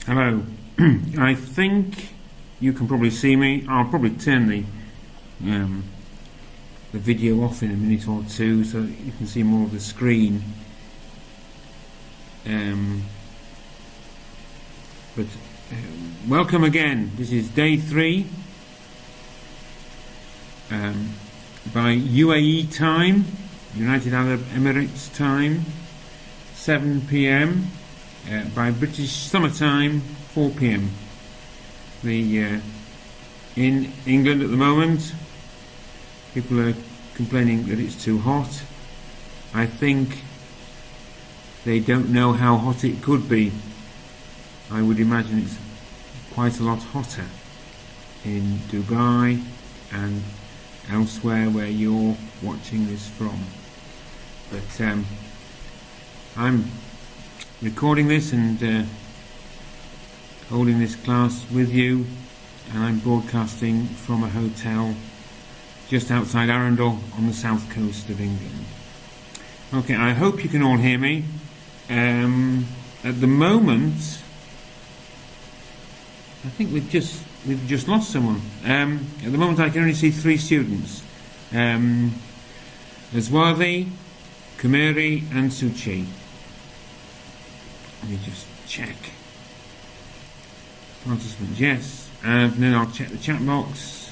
Hello. I think you can probably see me. I'll probably turn the video off in a minute or two so that you can see more of the screen. But welcome again. This is day 3 by UAE time, United Arab Emirates time, 7 p.m. By British summer time, 4 p.m. In England at the moment, people are complaining that it's too hot. I think they don't know how hot it could be. I would imagine it's quite a lot hotter in Dubai and elsewhere where you're watching this from. But I'm recording this and holding this class with you, and I'm broadcasting from a hotel just outside Arundel on the south coast of England. Okay, I hope you can all hear me. At the moment, I think we've just lost someone. At the moment, I can only see 3 students: Azwathi, Kumeri, and Suchi. Let me just check. Participants, yes, and then I'll check the chat box.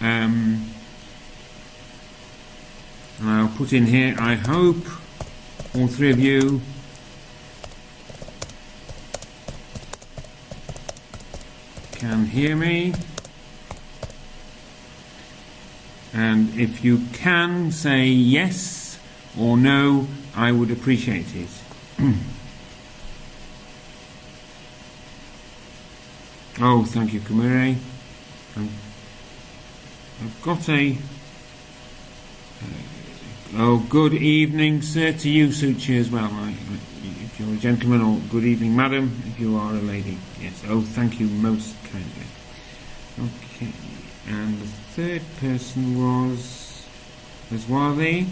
And I'll put in here, I hope all 3 of you can hear me. And if you can say yes or no, I would appreciate it. Oh, thank you, Kumere. I've got a... oh, good evening, sir, to you, Suchi, as well. If you're a gentleman, or good evening, madam, if you are a lady. Yes, oh, thank you most kindly. Okay, and the third person was Azwathi.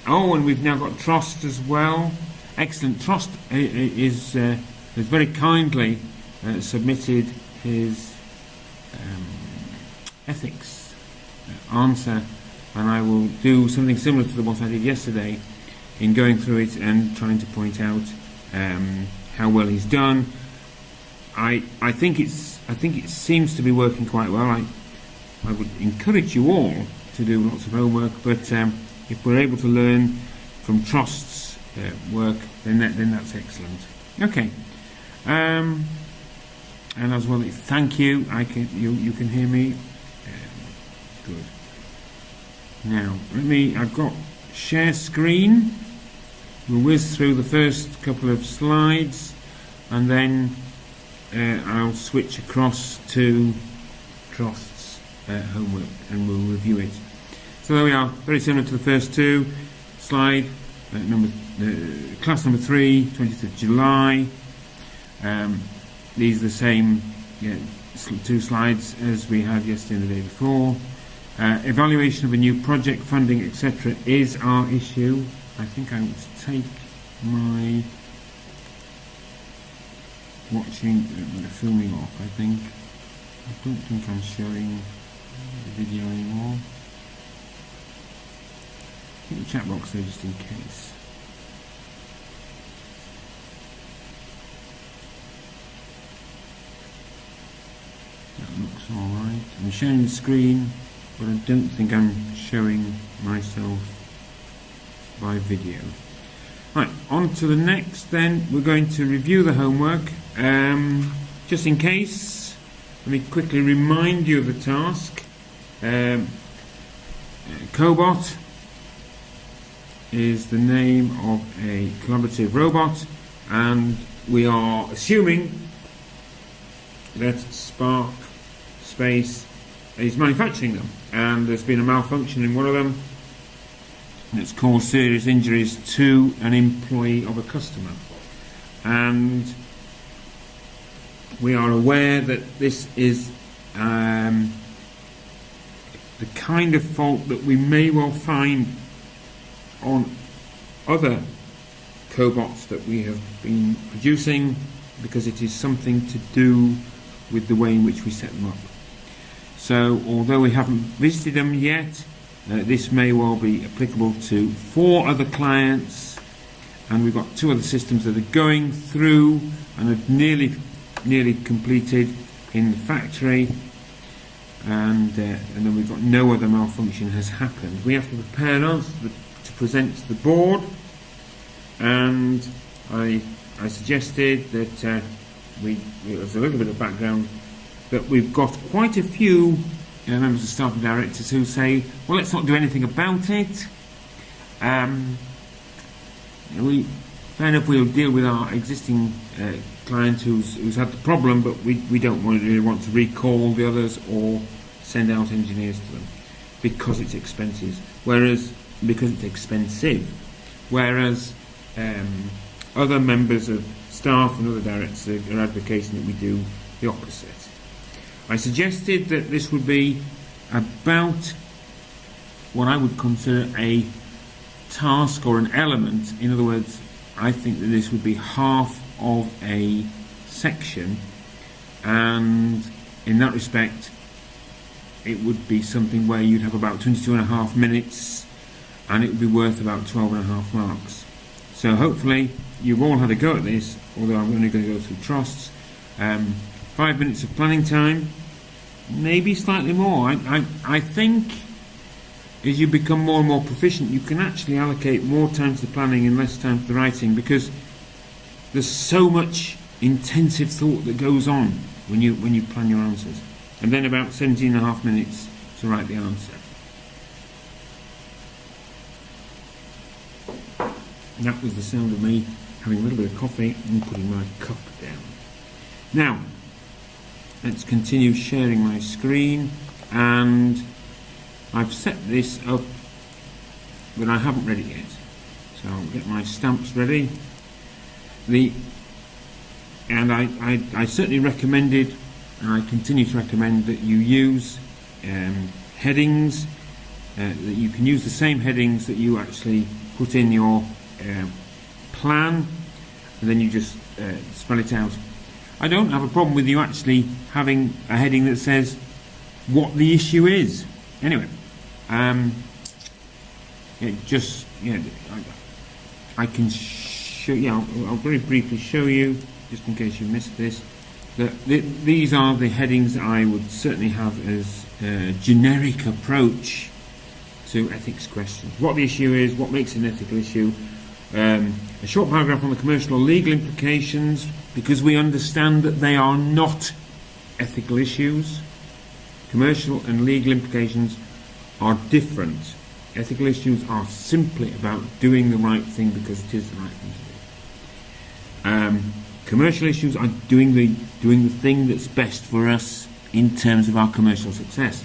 Oh, and we've now got Trost as well. Excellent. Trost has very kindly submitted his ethics answer, and I will do something similar to what I did yesterday in going through it and trying to point out how well he's done. I think it seems to be working quite well. I would encourage you all to do lots of homework, but if we're able to learn from Trost's work, then that's excellent. Okay. And as well, thank you. You can hear me. Good. Now I've got share screen. We'll whiz through the first couple of slides, and then I'll switch across to Trost's homework, and we'll review it. So there we are, very similar to the first 2. Slide class number 3, 20th of July. These are the same 2 slides as we had yesterday and the day before. Evaluation of a new project, funding, etc. is our issue. I think I will take my the filming off, I think. I don't think I'm showing the video anymore. Keep the chat box there just in case. That looks alright. I'm showing the screen, but I don't think I'm showing myself by video. Right, on to the next then. We're going to review the homework. Just in case, let me quickly remind you of the task. Cobot is the name of a collaborative robot, and we are assuming that Spark Space is manufacturing them, and there's been a malfunction in one of them that's caused serious injuries to an employee of a customer, and we are aware that this is the kind of fault that we may well find on other cobots that we have been producing because it is something to do with the way in which we set them up. So although we haven't visited them yet, this may well be applicable to 4 other clients, and we've got 2 other systems that are going through and are nearly completed in the factory, and then we've got no other malfunction has happened. We have to prepare us to present to the board, and I suggested that there's a little bit of background, that we've got quite a few members of staff and directors who say, well, let's not do anything about it. Fair enough, we'll deal with our existing client who's had the problem, but we don't really want to recall the others or send out engineers to them because it's expensive. Whereas other members of staff and other directors are advocating that we do the opposite. I suggested that this would be about what I would consider a task or an element. In other words, I think that this would be half of a section, and in that respect it would be something where you'd have about 22.5 minutes and it would be worth about 12.5 marks. So hopefully you've all had a go at this, although I'm only going to go through trusts. 5 minutes of planning time, maybe slightly more. I think as you become more and more proficient, you can actually allocate more time to the planning and less time to the writing, because there's so much intensive thought that goes on when you plan your answers. And then about 17.5 minutes to write the answer. And that was the sound of me having a little bit of coffee and putting my cup down. Now, let's continue sharing my screen, and I've set this up, but I haven't read it yet. So I'll get my stamps ready. I certainly recommended, and I continue to recommend, that you use headings, that you can use the same headings that you actually put in your plan, and then you just spell it out. I don't have a problem with you actually having a heading that says what the issue is. Anyway, I can show you. I'll very briefly show you, just in case you missed this, that these are the headings that I would certainly have as a generic approach to ethics questions. What the issue is, what makes it an ethical issue, a short paragraph on the commercial or legal implications, because we understand that they are not ethical issues. Commercial and legal implications are different. Ethical issues are simply about doing the right thing because it is the right thing to do. Commercial issues are doing the thing that's best for us in terms of our commercial success.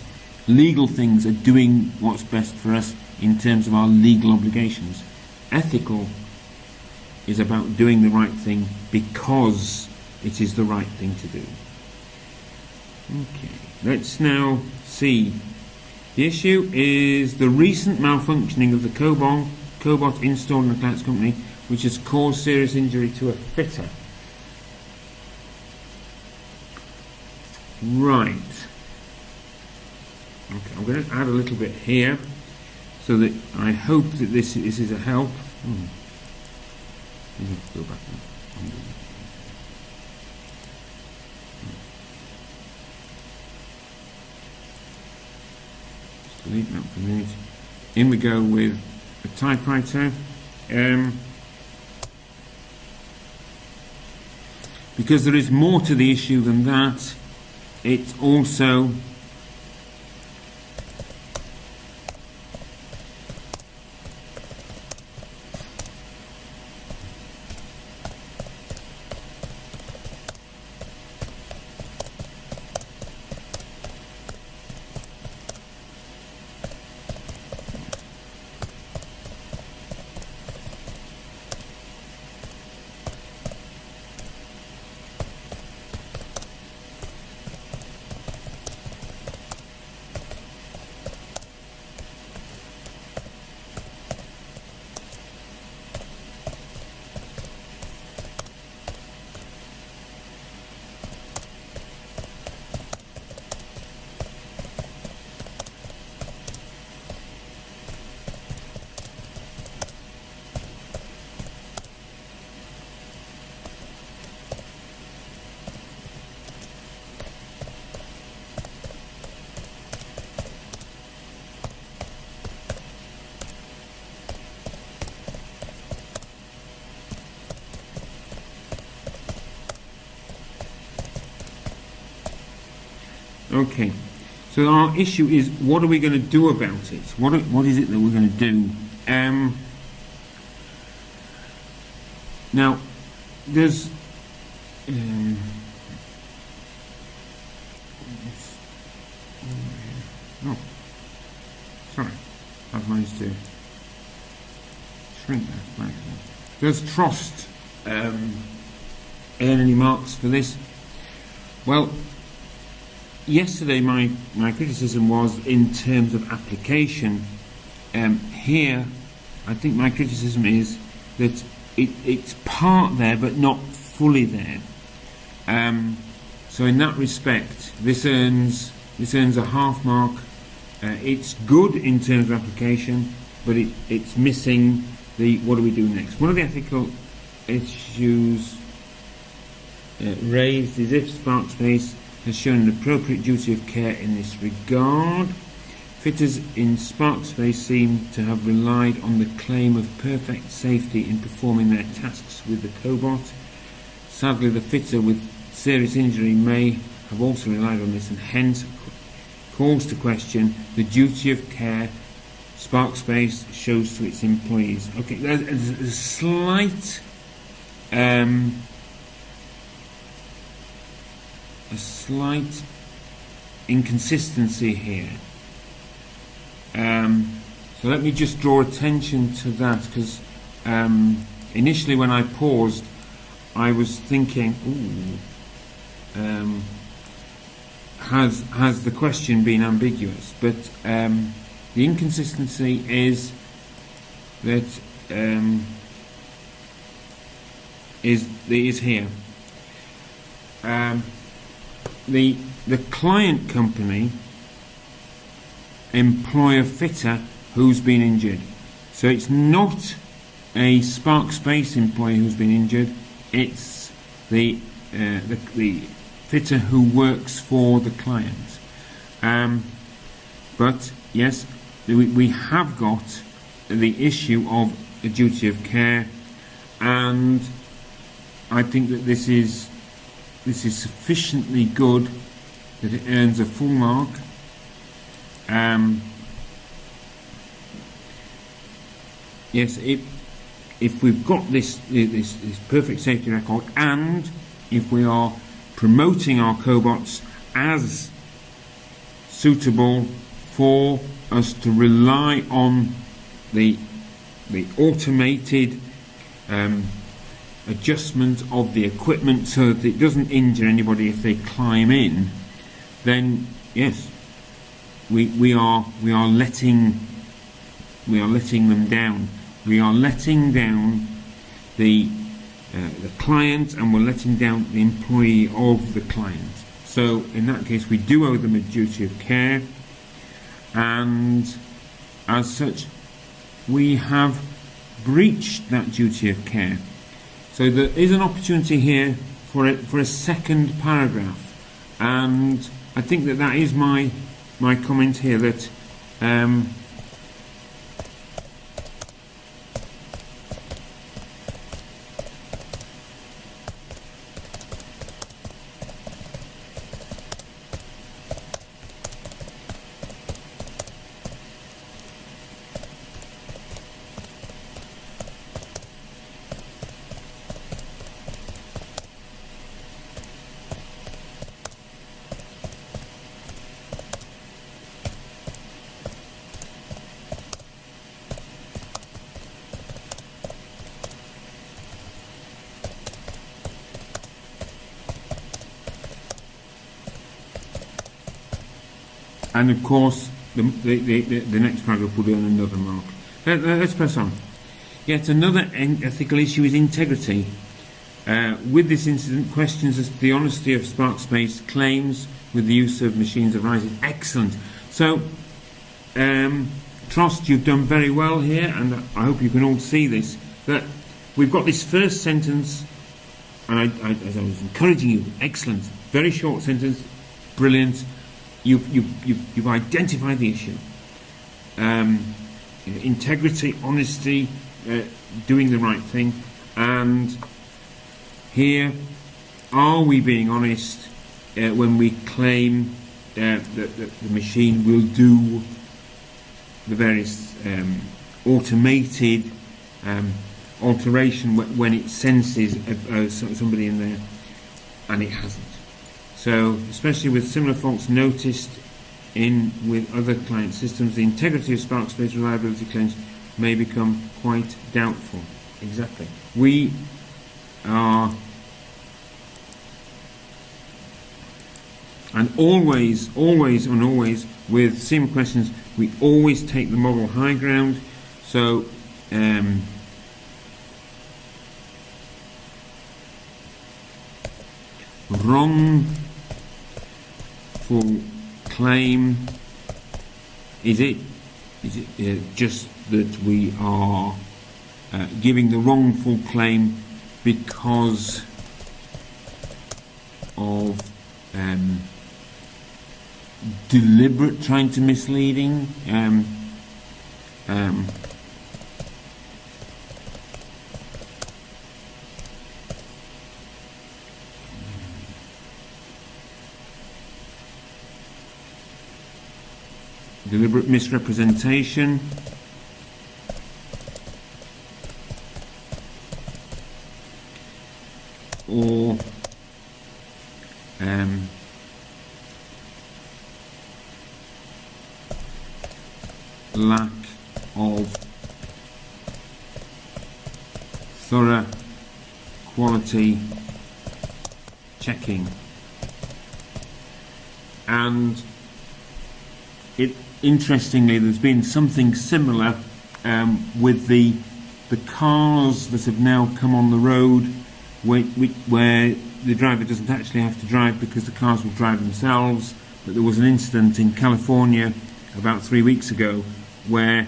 Legal things are doing what's best for us in terms of our legal obligations. Ethical is about doing the right thing because it is the right thing to do. Okay, let's now see. The issue is the recent malfunctioning of the cobot installed in the client's company, which has caused serious injury to a fitter. Right. Okay, I'm going to add a little bit here, so that I hope that this is a help. Let me go back now. Just delete that for a minute. In we go with a typewriter. Because there is more to the issue than that, it's also Okay. So our issue is, what are we going to do about it? What is it that we're going to do? Now, there's oh, sorry, I've managed to shrink that back. Does Trost earn any marks for this? Well, yesterday my criticism was in terms of application. Here, I think my criticism is that it's part there but not fully there. So in that respect, this earns a half mark. It's good in terms of application, but it's missing the what do we do next. One of the ethical issues raised is if Sparkspace has shown an appropriate duty of care in this regard. Fitters in Sparkspace seem to have relied on the claim of perfect safety in performing their tasks with the cobot. Sadly, the fitter with serious injury may have also relied on this and hence calls to question the duty of care Sparkspace shows to its employees. Okay, there's a slight inconsistency here. So let me just draw attention to that, because initially when I paused, I was thinking, has the question been ambiguous? But the inconsistency is that is here. The client company employ a fitter who's been injured. So it's not a Sparkspace employee who's been injured, it's the fitter who works for the client. But yes, we have got the issue of the duty of care, and I think that this is sufficiently good that it earns a full mark. Yes, if we've got this perfect safety record, and if we are promoting our cobots as suitable for us to rely on the automated adjustment of the equipment so that it doesn't injure anybody if they climb in, then yes, we are letting them down. We are letting down the client, and we're letting down the employee of the client. So in that case, we do owe them a duty of care, and as such, we have breached that duty of care. So there is an opportunity here for a second paragraph, and I think that is my comment here, that and of course the next paragraph will earn another mark. Let's press on. Yet another ethical issue is integrity. With this incident, questions as to the honesty of Sparkspace claims with the use of machines arises. Excellent. So, Trost, you've done very well here, and I hope you can all see this, that we've got this first sentence, and as I was encouraging you, excellent, very short sentence, brilliant. You've identified the issue. Integrity, honesty, doing the right thing, and here, are we being honest when we claim the machine will do the various automated alteration when it senses somebody in there, and it hasn't. So, especially with similar faults noticed with other client systems, the integrity of SparkSpace reliability claims may become quite doubtful. Exactly. We are, and always with CIMA questions, we always take the moral high ground. So wrongful claim, is it just that we are giving the wrongful claim because of deliberate trying to misleading? Deliberate misrepresentation, or lack of thorough quality checking. And interestingly, there's been something similar with the cars that have now come on the road where the driver doesn't actually have to drive because the cars will drive themselves. But there was an incident in California about 3 weeks ago where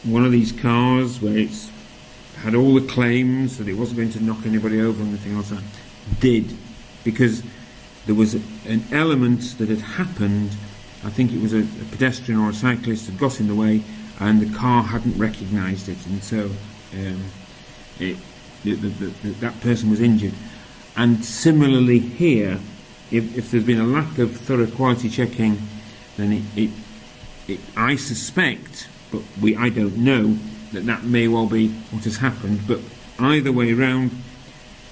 one of these cars, where it's had all the claims that it wasn't going to knock anybody over and anything else, did, because there was an element that had happened. I think it was a pedestrian or a cyclist had got in the way and the car hadn't recognised it, and so that person was injured. And similarly here, if there's been a lack of thorough quality checking, then I suspect, but I don't know, that may well be what has happened. But either way round,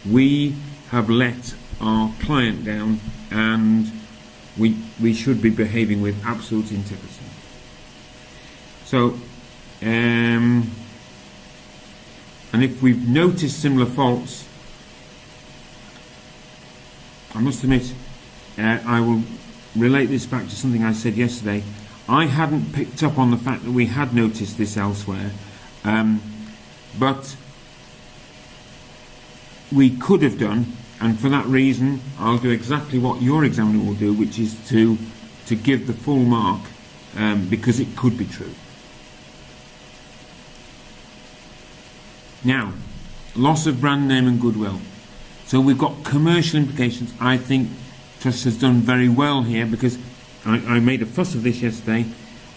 we have let our client down, and we should be behaving with absolute integrity. So, and if we've noticed similar faults, I must admit, I will relate this back to something I said yesterday. I hadn't picked up on the fact that we had noticed this elsewhere, but we could have done. And for that reason, I'll do exactly what your examiner will do, which is to give the full mark, because it could be true. Now, loss of brand name and goodwill. So we've got commercial implications. I think Trust has done very well here, because I made a fuss of this yesterday.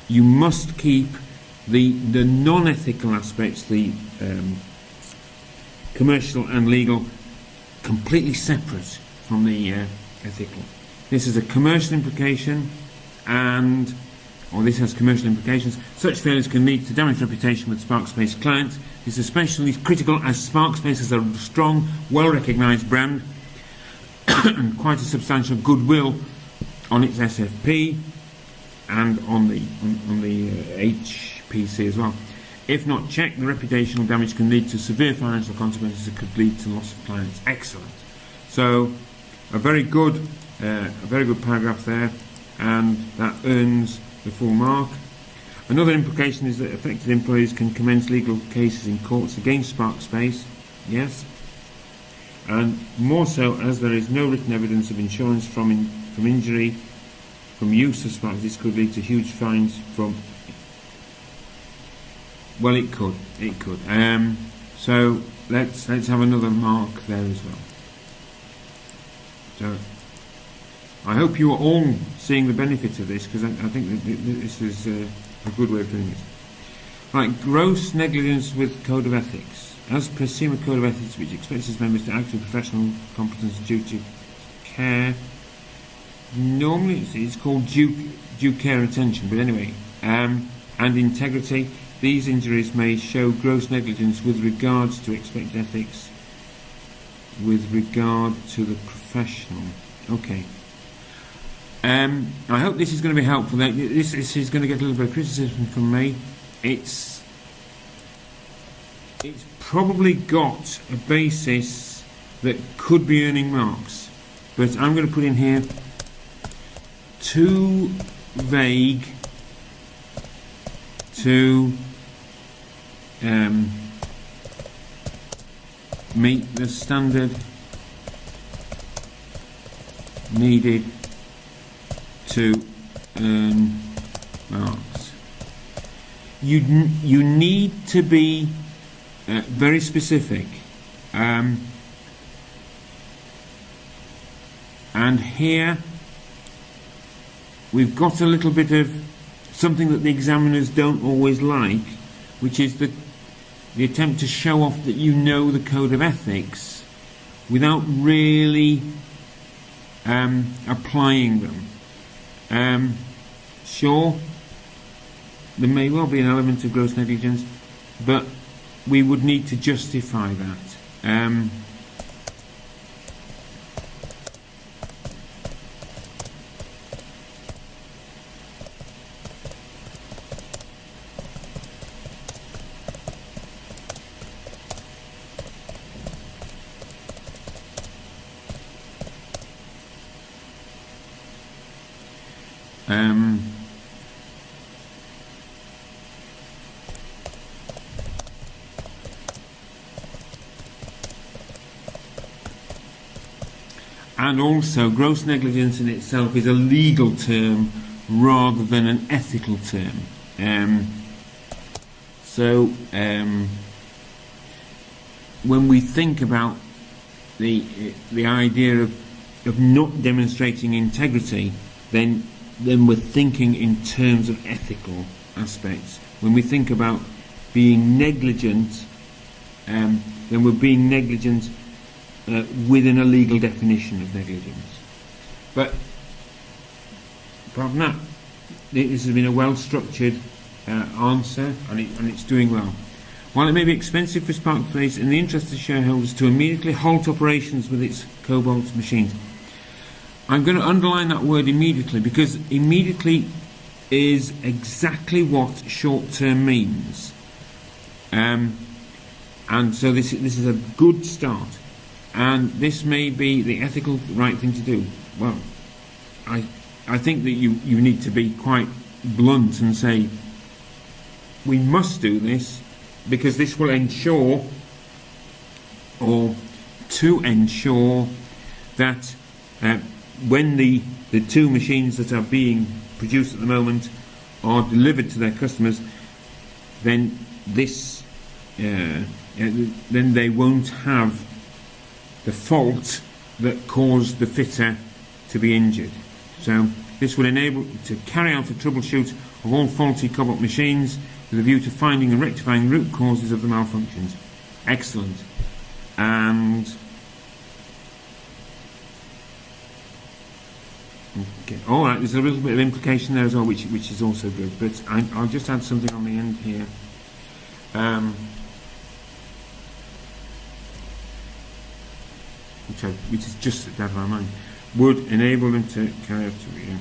You must keep the non-ethical aspects, the commercial and legal, completely separate from the ethical. This is a commercial implication, or this has commercial implications. Such failures can lead to damaged reputation with SparkSpace clients. This is especially critical as SparkSpace is a strong, well-recognised brand and quite a substantial goodwill on its SFP and on the HPC as well. If not checked, the reputational damage can lead to severe financial consequences that could lead to loss of clients. Excellent. So, a very good paragraph there, and that earns the full mark. Another implication is that affected employees can commence legal cases in courts against SparkSpace. Yes, and more so as there is no written evidence of insurance from injury from use of SparkSpace. This could lead to huge fines from. Well, it could. So let's have another mark there as well. So I hope you are all seeing the benefit of this, because I think that this is a good way of doing it. Right, gross negligence with Code of Ethics. As per CIMA Code of Ethics, which expects its members to act with professional competence, duty, care, Normally it's called due care attention, but anyway, and integrity. These injuries may show gross negligence with regards to expected ethics, with regard to the professional. Okay. I hope this is going to be helpful. This is going to get a little bit of criticism from me. It's probably got a basis that could be earning marks, but I'm going to put in here too vague to meet the standard needed to earn marks. You need to be very specific, and here we've got a little bit of something that the examiners don't always like, which is the attempt to show off that you know the code of ethics without really applying them. Sure, there may well be an element of gross negligence, but we would need to justify that. And also, gross negligence in itself is a legal term rather than an ethical term. So, when we think about the idea of not demonstrating integrity, then we're thinking in terms of ethical aspects. When we think about being negligent, then we're being negligent within a legal definition of negligence. But apart from that, this has been a well-structured answer, and it's doing well. While it may be expensive for Spark Place, in the interest of shareholders, to immediately halt operations with its Cobalt machines. I'm going to underline that word immediately, because immediately is exactly what short-term means. And so this is a good start. And this may be the ethical right thing to do. Well, I think that you need to be quite blunt and say, we must do this because this will ensure, or to ensure, that when the two machines that are being produced at the moment are delivered to their customers, then then they won't have the fault that caused the fitter to be injured. So this will enable to carry out a troubleshoot of all faulty Cobalt machines with a view to finding and rectifying root causes of the malfunctions. Excellent. And okay, all right. There's a little bit of implication there as well, which is also good. But I'll just add something on the end here. Which is just at the back of my mind, would enable them to carry out to review.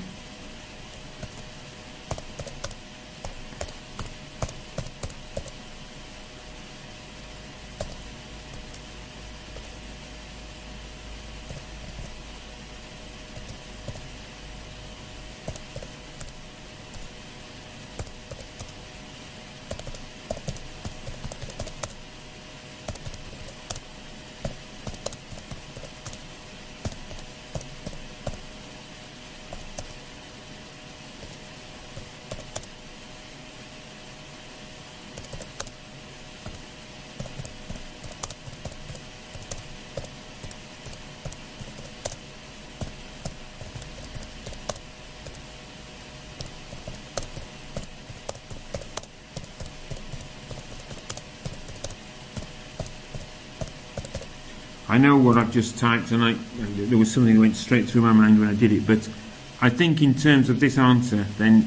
I know what I've just typed, and there was something that went straight through my mind when I did it, but I think in terms of this answer, then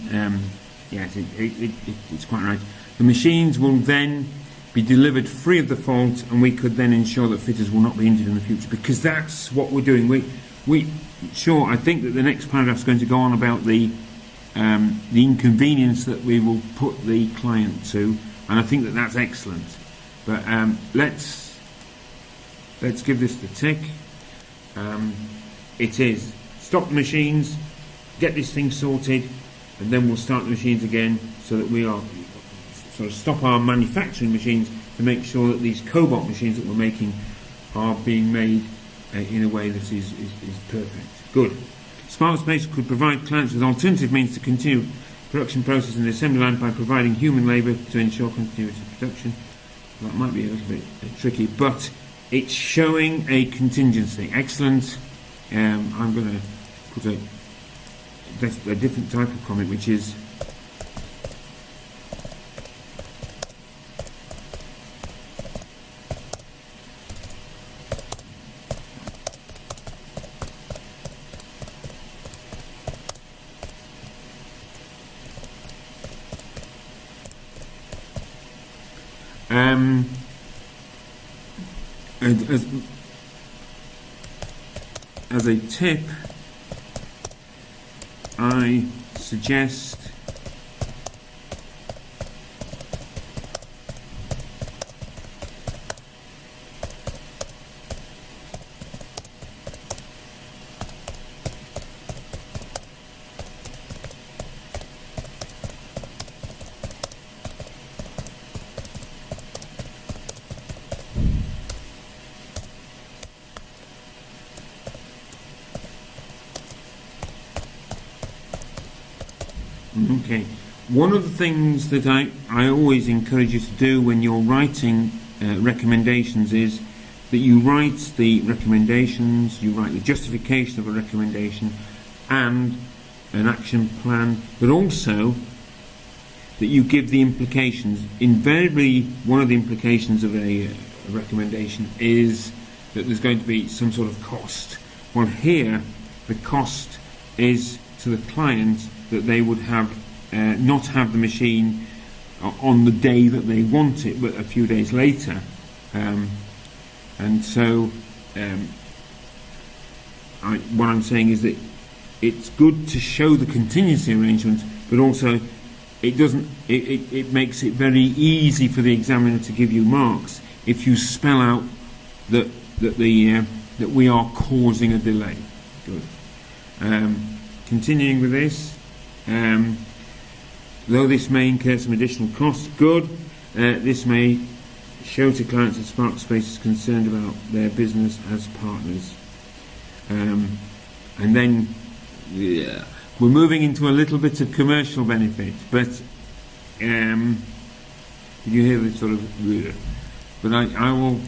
yes, it's quite right. The machines will then be delivered free of the fault, and we could then ensure that fitters will not be injured in the future, because that's what we're doing. I think that the next paragraph is going to go on about the inconvenience that we will put the client to, and I think that that's excellent. But let's give this the tick. It is stop the machines, get this thing sorted, and then we'll start the machines again, so that we are sort of stop our manufacturing machines to make sure that these cobalt machines that we're making are being made in a way that is perfect. Good. Smart Space could provide clients with alternative means to continue production process in the assembly line by providing human labour to ensure continuity of production. That might be a little bit tricky, but it's showing a contingency. Excellent. I'm going to put a different type of comment, which is as a tip, I suggest okay. One of the things that I always encourage you to do when you're writing recommendations is that you write the recommendations, you write the justification of a recommendation and an action plan, but also that you give the implications. Invariably, one of the implications of a recommendation is that there's going to be some sort of cost. Well, here, the cost is to the client that they would have not have the machine on the day that they want it, but a few days later. And so what I'm saying is that it's good to show the contingency arrangement, but also it makes it very easy for the examiner to give you marks if you spell out that we are causing a delay. Good. Continuing with this, though this may incur some additional costs, good. This may show to clients that Smart Space is concerned about their business as partners. And then we're moving into a little bit of commercial benefit, but did you hear this sort of? But I will.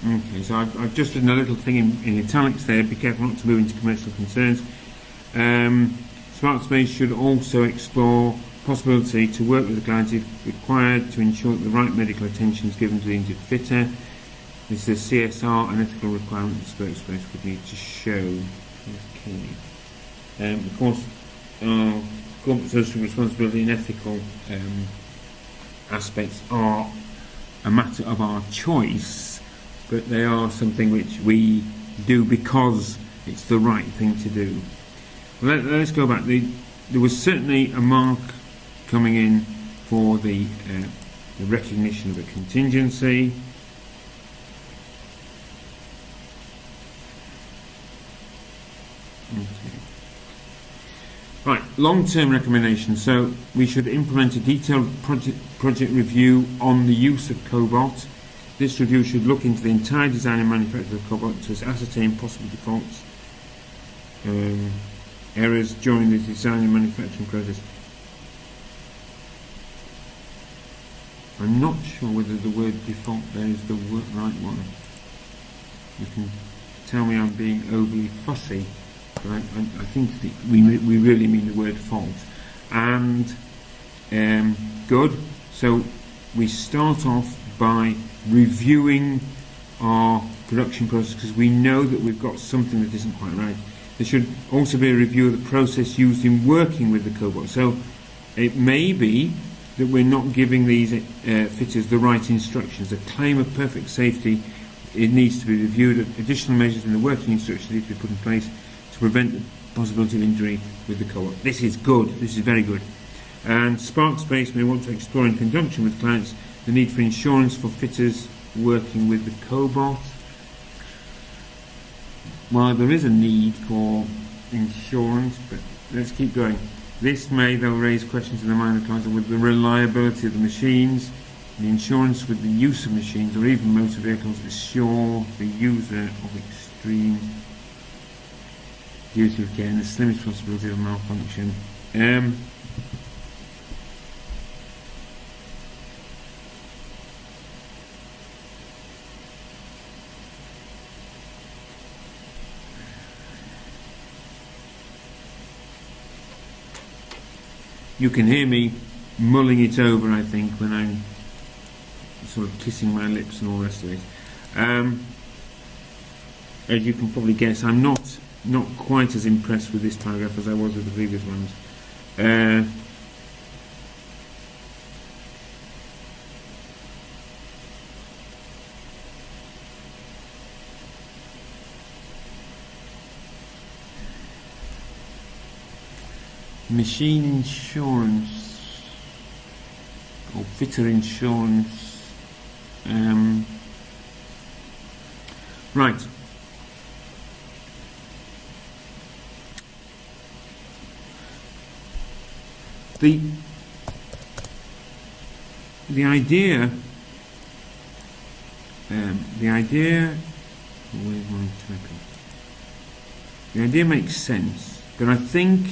Okay, so I've just written a little thing in italics there. Be careful not to move into commercial concerns. Smart Space should also explore possibility to work with the client if required to ensure that the right medical attention is given to the injured fitter. This is a CSR and ethical requirement that Smart Space would need to show. Okay. Of course, corporate social responsibility and ethical aspects are a matter of our choice, but they are something which we do because it's the right thing to do. Let's go back. There was certainly a mark coming in for the recognition of a contingency. Okay. Right, long-term recommendations. So we should implement a detailed project review on the use of cobalt. This review should look into the entire design and manufacture of cobalt to ascertain possible defaults, errors during the design and manufacturing process. I'm not sure whether the word default there is the right one. You can tell me I'm being overly fussy, but I think we really mean the word fault. And good. So we start off by reviewing our production process because we know that we've got something that isn't quite right. There should also be a review of the process used in working with the cobalt. So it may be that we're not giving these fitters the right instructions. A claim of perfect safety, it needs to be reviewed. Additional measures in the working instructions need to be put in place to prevent the possibility of injury with the cobalt. This is good. This is very good. And Spark Space may want to explore in conjunction with clients the need for insurance for fitters working with the cobalt. Well, there is a need for insurance, but let's keep going. This may, though, raise questions in the mind of clients with the reliability of the machines, the insurance with the use of machines, or even motor vehicles assure the user of extreme duty of care and the slimmest possibility of malfunction. You can hear me mulling it over, I think, when I'm sort of kissing my lips and all the rest of it. As you can probably guess, I'm not quite as impressed with this paragraph as I was with the previous ones. Machine insurance or fitter insurance. Right. The idea. Where's my typing? The idea makes sense, but I think.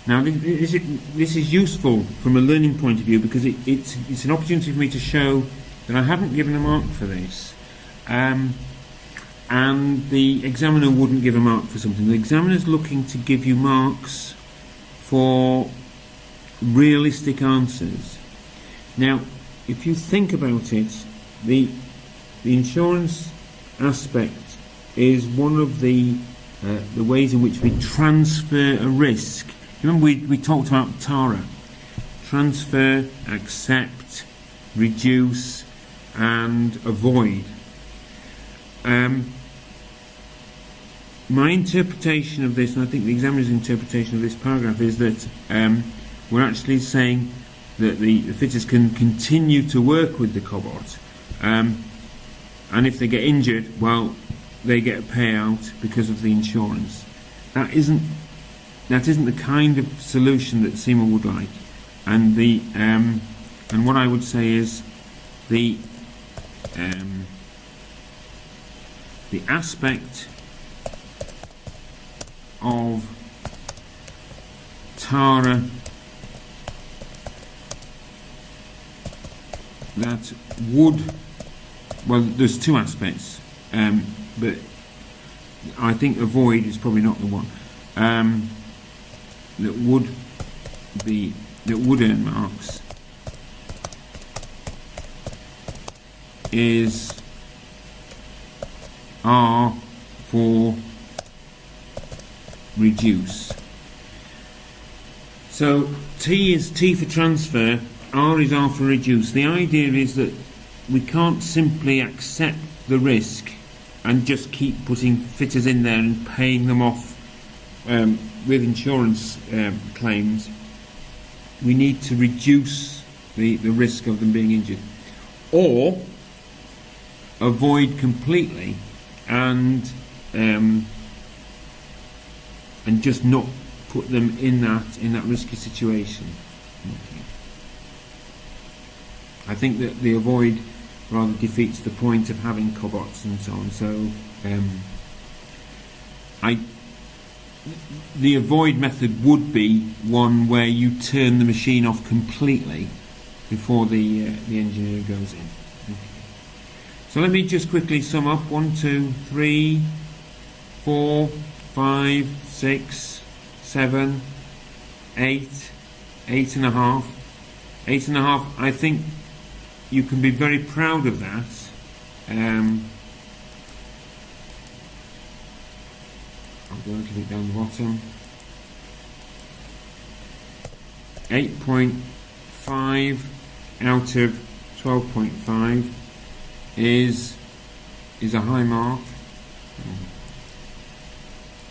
Now, this is useful from a learning point of view because it's an opportunity for me to show that I haven't given a mark for this, and the examiner wouldn't give a mark for something. The examiner's looking to give you marks for realistic answers. Now, if you think about it, the insurance aspect is one of the ways in which we transfer a risk. Remember we talked about TARA. Transfer, accept, reduce and avoid. My interpretation of this, and I think the examiner's interpretation of this paragraph, is that we're actually saying that the fitters can continue to work with the cobalt, and if they get injured, well, they get a payout because of the insurance. That isn't the kind of solution that CIMA would like, and and what I would say is the aspect of Tara, that would, well, there's two aspects, but I think avoid is probably not the one. That would earn marks are for reduce. So T is T for transfer, R is R for reduce. The idea is that we can't simply accept the risk and just keep putting fitters in there and paying them off with insurance claims. We need to reduce the risk of them being injured, or avoid completely and just not put them in that risky situation. Okay. I think that the avoid rather defeats the point of having cobots and so on. So the avoid method would be one where you turn the machine off completely before the engineer goes in. Okay. So let me just quickly sum up. 1, 2, 3, 4, 5, 6, 7, 8, 8.5. 8.5. I think you can be very proud of that. I'll go a little bit down the bottom. 8.5 out of 12.5 is a high mark.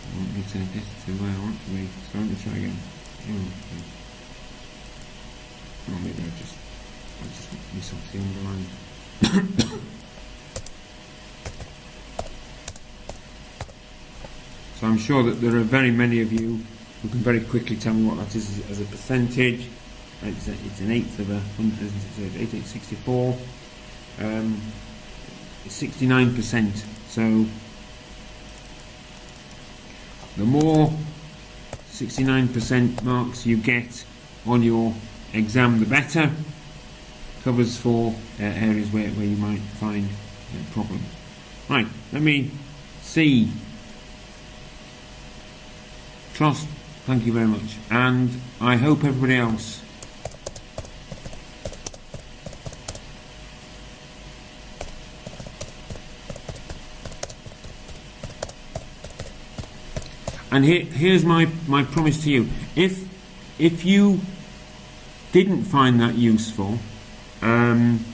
I want me to get it to where I want to be, so let me try again. Oh, maybe I'll just miss off the underline. So I'm sure that there are very many of you who can very quickly tell me what that is as a percentage. It's an eighth of 100, it's 864. 69%. So the more 69% marks you get on your exam, the better. Covers for areas where you might find a problem. Right, let me see. Trust, thank you very much. And I hope everybody else and here's my promise to you. If you didn't find that useful, then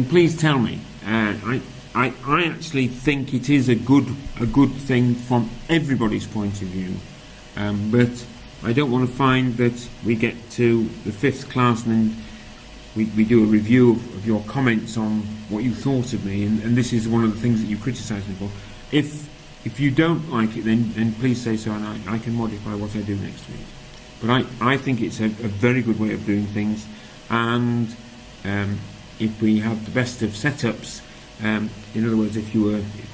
please tell me. I actually think it is a good thing from everybody's point of view, but I don't want to find that we get to the 5th class and then we do a review of your comments on what you thought of me, and this is one of the things that you criticise me for. If you don't like it, then please say so, and I can modify what I do next week. But I think it's a very good way of doing things, and if we have the best of setups, in other words, if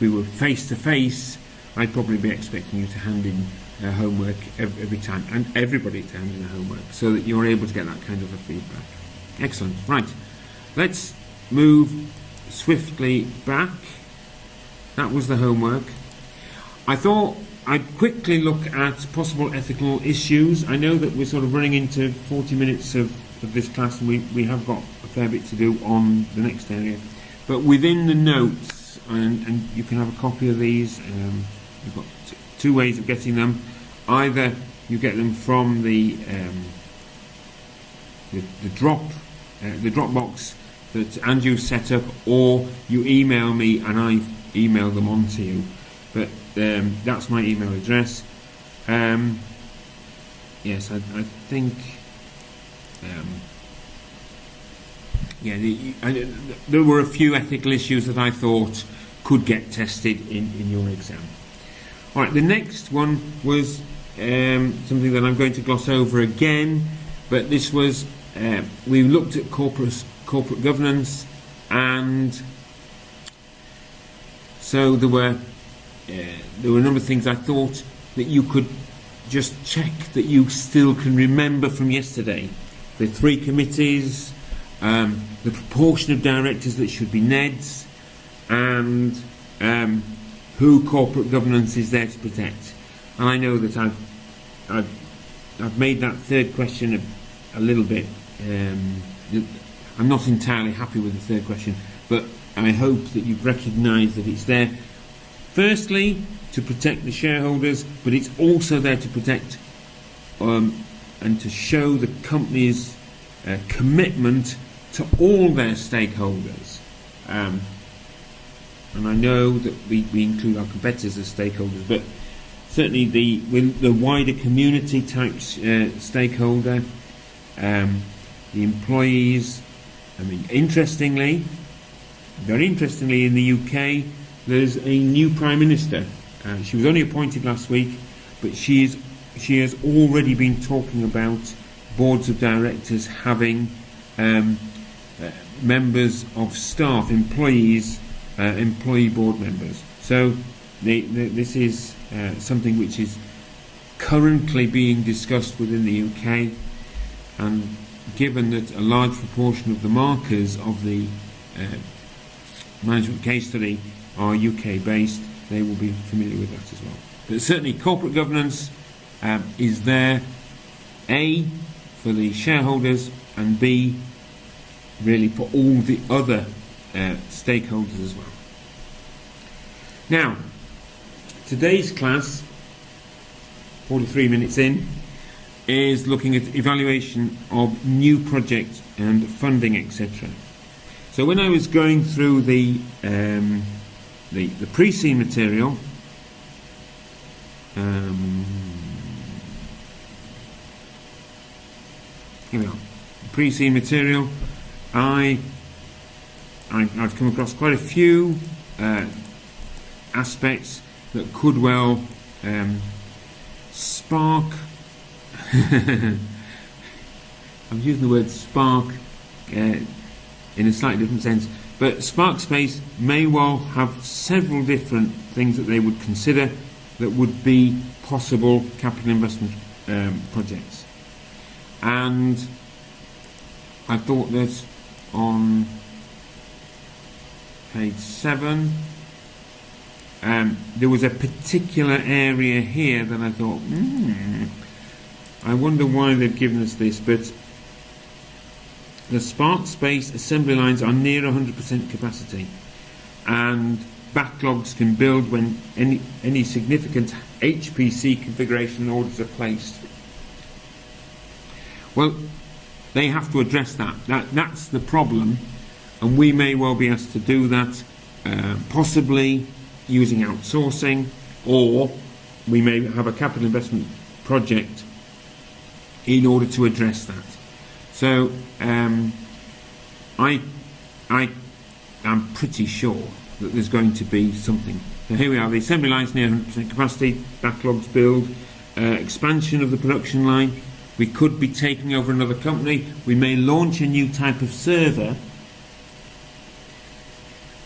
we were face to face, I'd probably be expecting you to hand in homework every time, and everybody to hand in homework, so that you're able to get that kind of a feedback. Excellent. Right, let's move swiftly back. That was the homework. I thought I'd quickly look at possible ethical issues. I know that we're sort of running into 40 minutes of this class, and we have got a fair bit to do on the next area. But within the notes, and you can have a copy of these, you've got two ways of getting them. Either you get them from the Dropbox that Andrew set up, or you email me and I email them on to you. But that's my email address. Yes, I think. There were a few ethical issues that I thought could get tested in your exam. All right, the next one was something that I'm going to gloss over again, but this was we looked at corporate governance, and so there were a number of things I thought that you could just check that you still can remember from yesterday the 3 committees, the proportion of directors that should be NEDs, and who corporate governance is there to protect. And I know that I've made that third question a little bit. I'm not entirely happy with the third question, but I hope that you've recognised that it's there, firstly, to protect the shareholders, but it's also there to protect and to show the company's commitment to all their stakeholders. And I know that we include our competitors as stakeholders, but certainly the wider community type stakeholder, the employees. I mean, very interestingly, in the UK, there's a new Prime Minister. She was only appointed last week, but she has already been talking about boards of directors having members of staff, employees, employee board members. So this is something which is currently being discussed within the UK, and given that a large proportion of the markers of the management case study are UK based, they will be familiar with that as well. But certainly corporate governance is there, A, for the shareholders, and B, really for all the other stakeholders as well. Now, today's class, 43 minutes in, is looking at evaluation of new projects and funding, etc. So when I was going through the pre-scene material, here we are. Pre-scene material. I've come across quite a few aspects that could well spark. I'm using the word spark in a slightly different sense, but Spark Space may well have several different things that they would consider that would be possible capital investment projects. And I thought that on page 7 there was a particular area here that I thought, I wonder why they've given us this, but the Spark Space assembly lines are near 100% capacity, and backlogs can build when any significant HPC configuration orders are placed. Well, they have to address that. That's the problem, and we may well be asked to do that, possibly using outsourcing, or we may have a capital investment project in order to address that. So I am pretty sure that there's going to be something. So here we are, the assembly line's near 100% capacity, backlogs build, expansion of the production line. We could be taking over another company. We may launch a new type of server.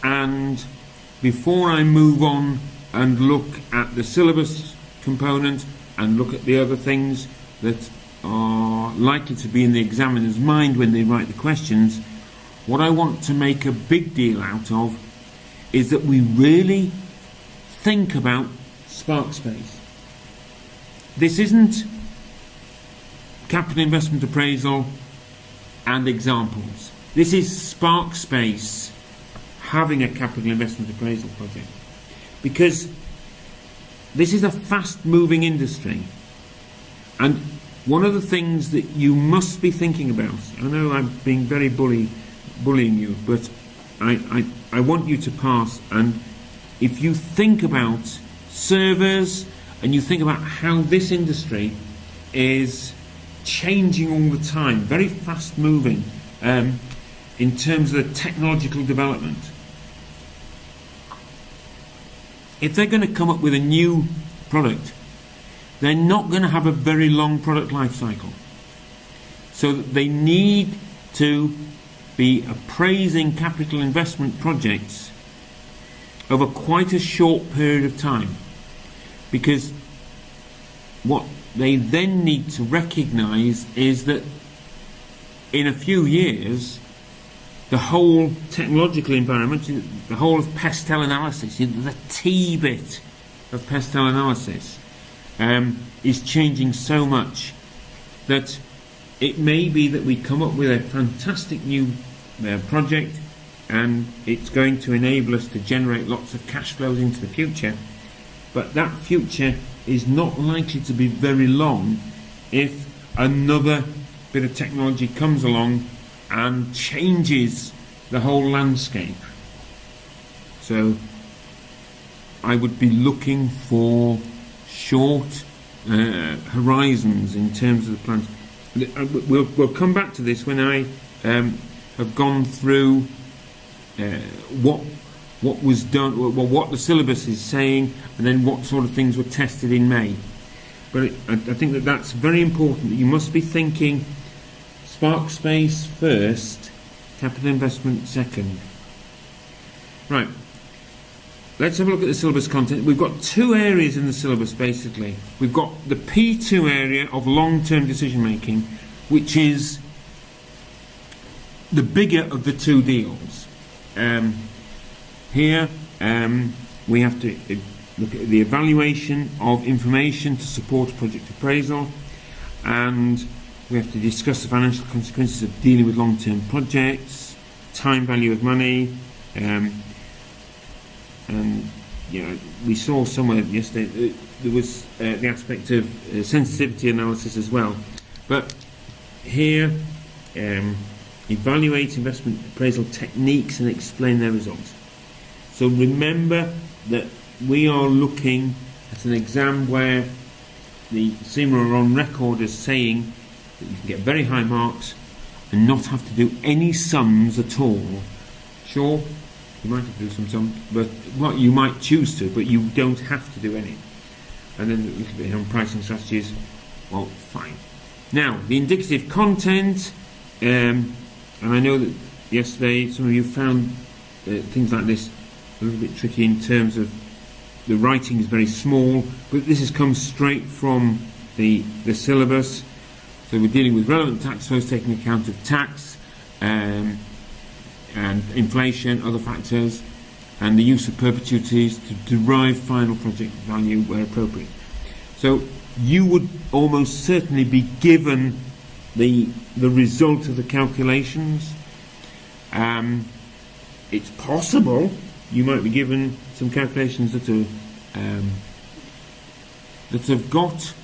And before I move on and look at the syllabus component and look at the other things that are likely to be in the examiner's mind when they write the questions, what I want to make a big deal out of is that we really think about Spark Space. This isn't capital investment appraisal and examples. This is Spark Space having a capital investment appraisal project, because this is a fast moving industry, and one of the things that you must be thinking about, I know I'm being very bullying you, but I want you to pass, and if you think about servers and you think about how this industry is changing all the time, very fast moving in terms of the technological development, if they're going to come up with a new product, they're not going to have a very long product life cycle. So they need to be appraising capital investment projects over quite a short period of time, because what they then need to recognise is that in a few years, the whole technological environment, the whole of pestel analysis, the T bit of pestel analysis, is changing so much that it may be that we come up with a fantastic new project, and it's going to enable us to generate lots of cash flows into the future, but that future is not likely to be very long if another bit of technology comes along and changes the whole landscape. So I would be looking for short horizons in terms of the plans. We'll come back to this when I have gone through what was done, what the syllabus is saying, and then what sort of things were tested in May. But I think that that's very important. That you must be thinking Spark Space first, capital investment second. Right. Let's have a look at the syllabus content. We've got two areas in the syllabus, basically. We've got the P2 area of long-term decision making, which is the bigger of the two deals. Here we have to look at the evaluation of information to support project appraisal, and we have to discuss the financial consequences of dealing with long-term projects, time value of money, and we saw somewhere yesterday there was the aspect of sensitivity analysis as well. But here, evaluate investment appraisal techniques and explain their results. So remember that we are looking at an exam where the CIMA are on record as saying that you can get very high marks and not have to do any sums at all. Sure, you might have to do some sums, but what you might choose to, but you don't have to do any. And then a little bit on pricing strategies. Well, fine. Now, the indicative content, and I know that yesterday some of you found things like this a little bit tricky in terms of the writing is very small, but this has come straight from the syllabus. So we're dealing with relevant tax flows taking account of tax and inflation, other factors, and the use of perpetuities to derive final project value where appropriate. So you would almost certainly be given the result of the calculations. It's possible you might be given some calculations that have got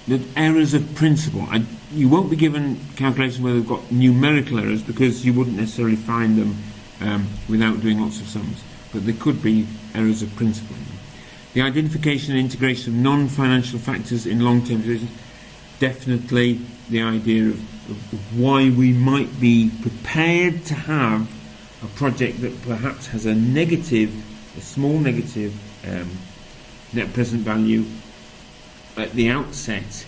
the errors of principle. You won't be given calculations where they've got numerical errors, because you wouldn't necessarily find them without doing lots of sums. But there could be errors of principle. The identification and integration of non-financial factors in long-term decisions. Definitely the idea of why we might be prepared to have a project that perhaps has a small negative net present value at the outset,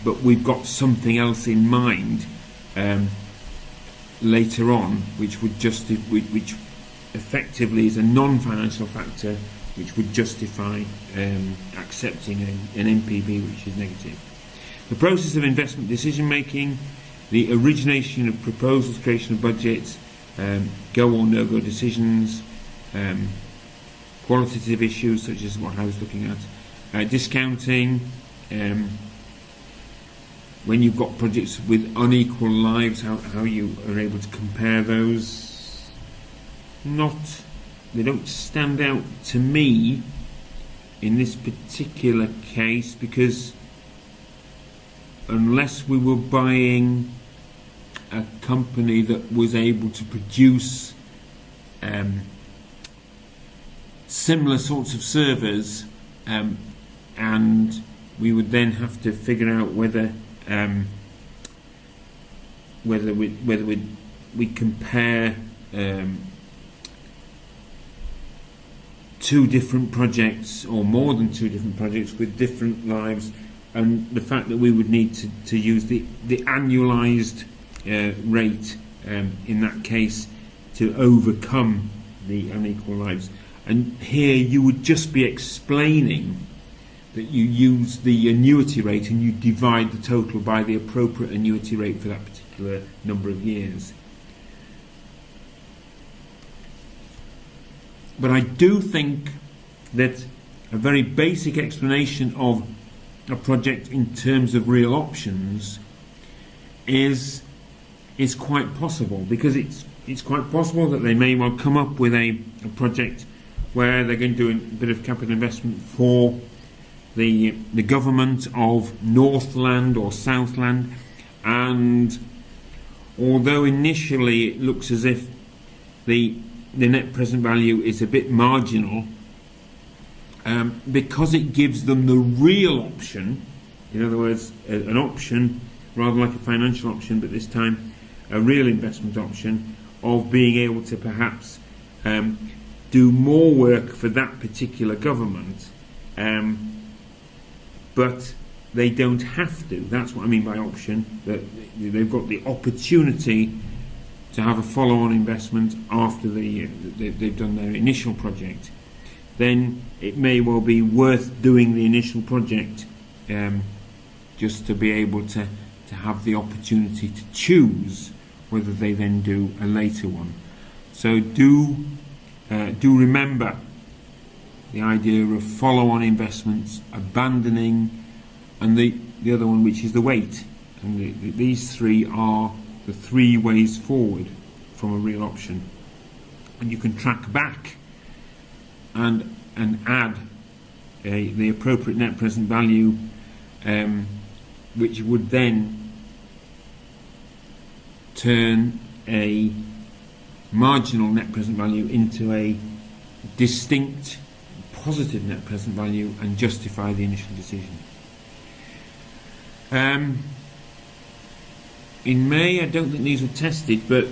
but we've got something else in mind later on, which effectively is a non-financial factor, which would justify accepting an NPV which is negative. The process of investment decision making, the origination of proposals, creation of budgets, go or no-go decisions, qualitative issues such as what I was looking at, discounting, when you've got projects with unequal lives, how you are able to compare those. They don't stand out to me in this particular case, because unless we were buying a company that was able to produce similar sorts of servers, and we would then have to figure out whether we compare two different projects or more than two different projects with different lives, and the fact that we would need to use the annualized rate in that case to overcome the unequal lives. And here you would just be explaining that you use the annuity rate and you divide the total by the appropriate annuity rate for that particular number of years. But I do think that a very basic explanation of a project in terms of real options is quite possible, because it's quite possible that they may well come up with a project where they're going to do a bit of capital investment for the government of Northland or Southland, and although initially it looks as if the net present value is a bit marginal, because it gives them the real option, in other words, an option rather like a financial option, but this time a real investment option of being able to perhaps do more work for that particular government, but they don't have to. That's what I mean by option, that they've got the opportunity to have a follow-on investment after they've done their initial project. Then it may well be worth doing the initial project just to be able to have the opportunity to choose whether they then do a later one. So do remember the idea of follow-on investments, abandoning, and the other one, which is the weight. And these three are the three ways forward from a real option. And you can track back and add the appropriate net present value, which would then turn a marginal net present value into a distinct positive net present value and justify the initial decision. In May, I don't think these were tested, but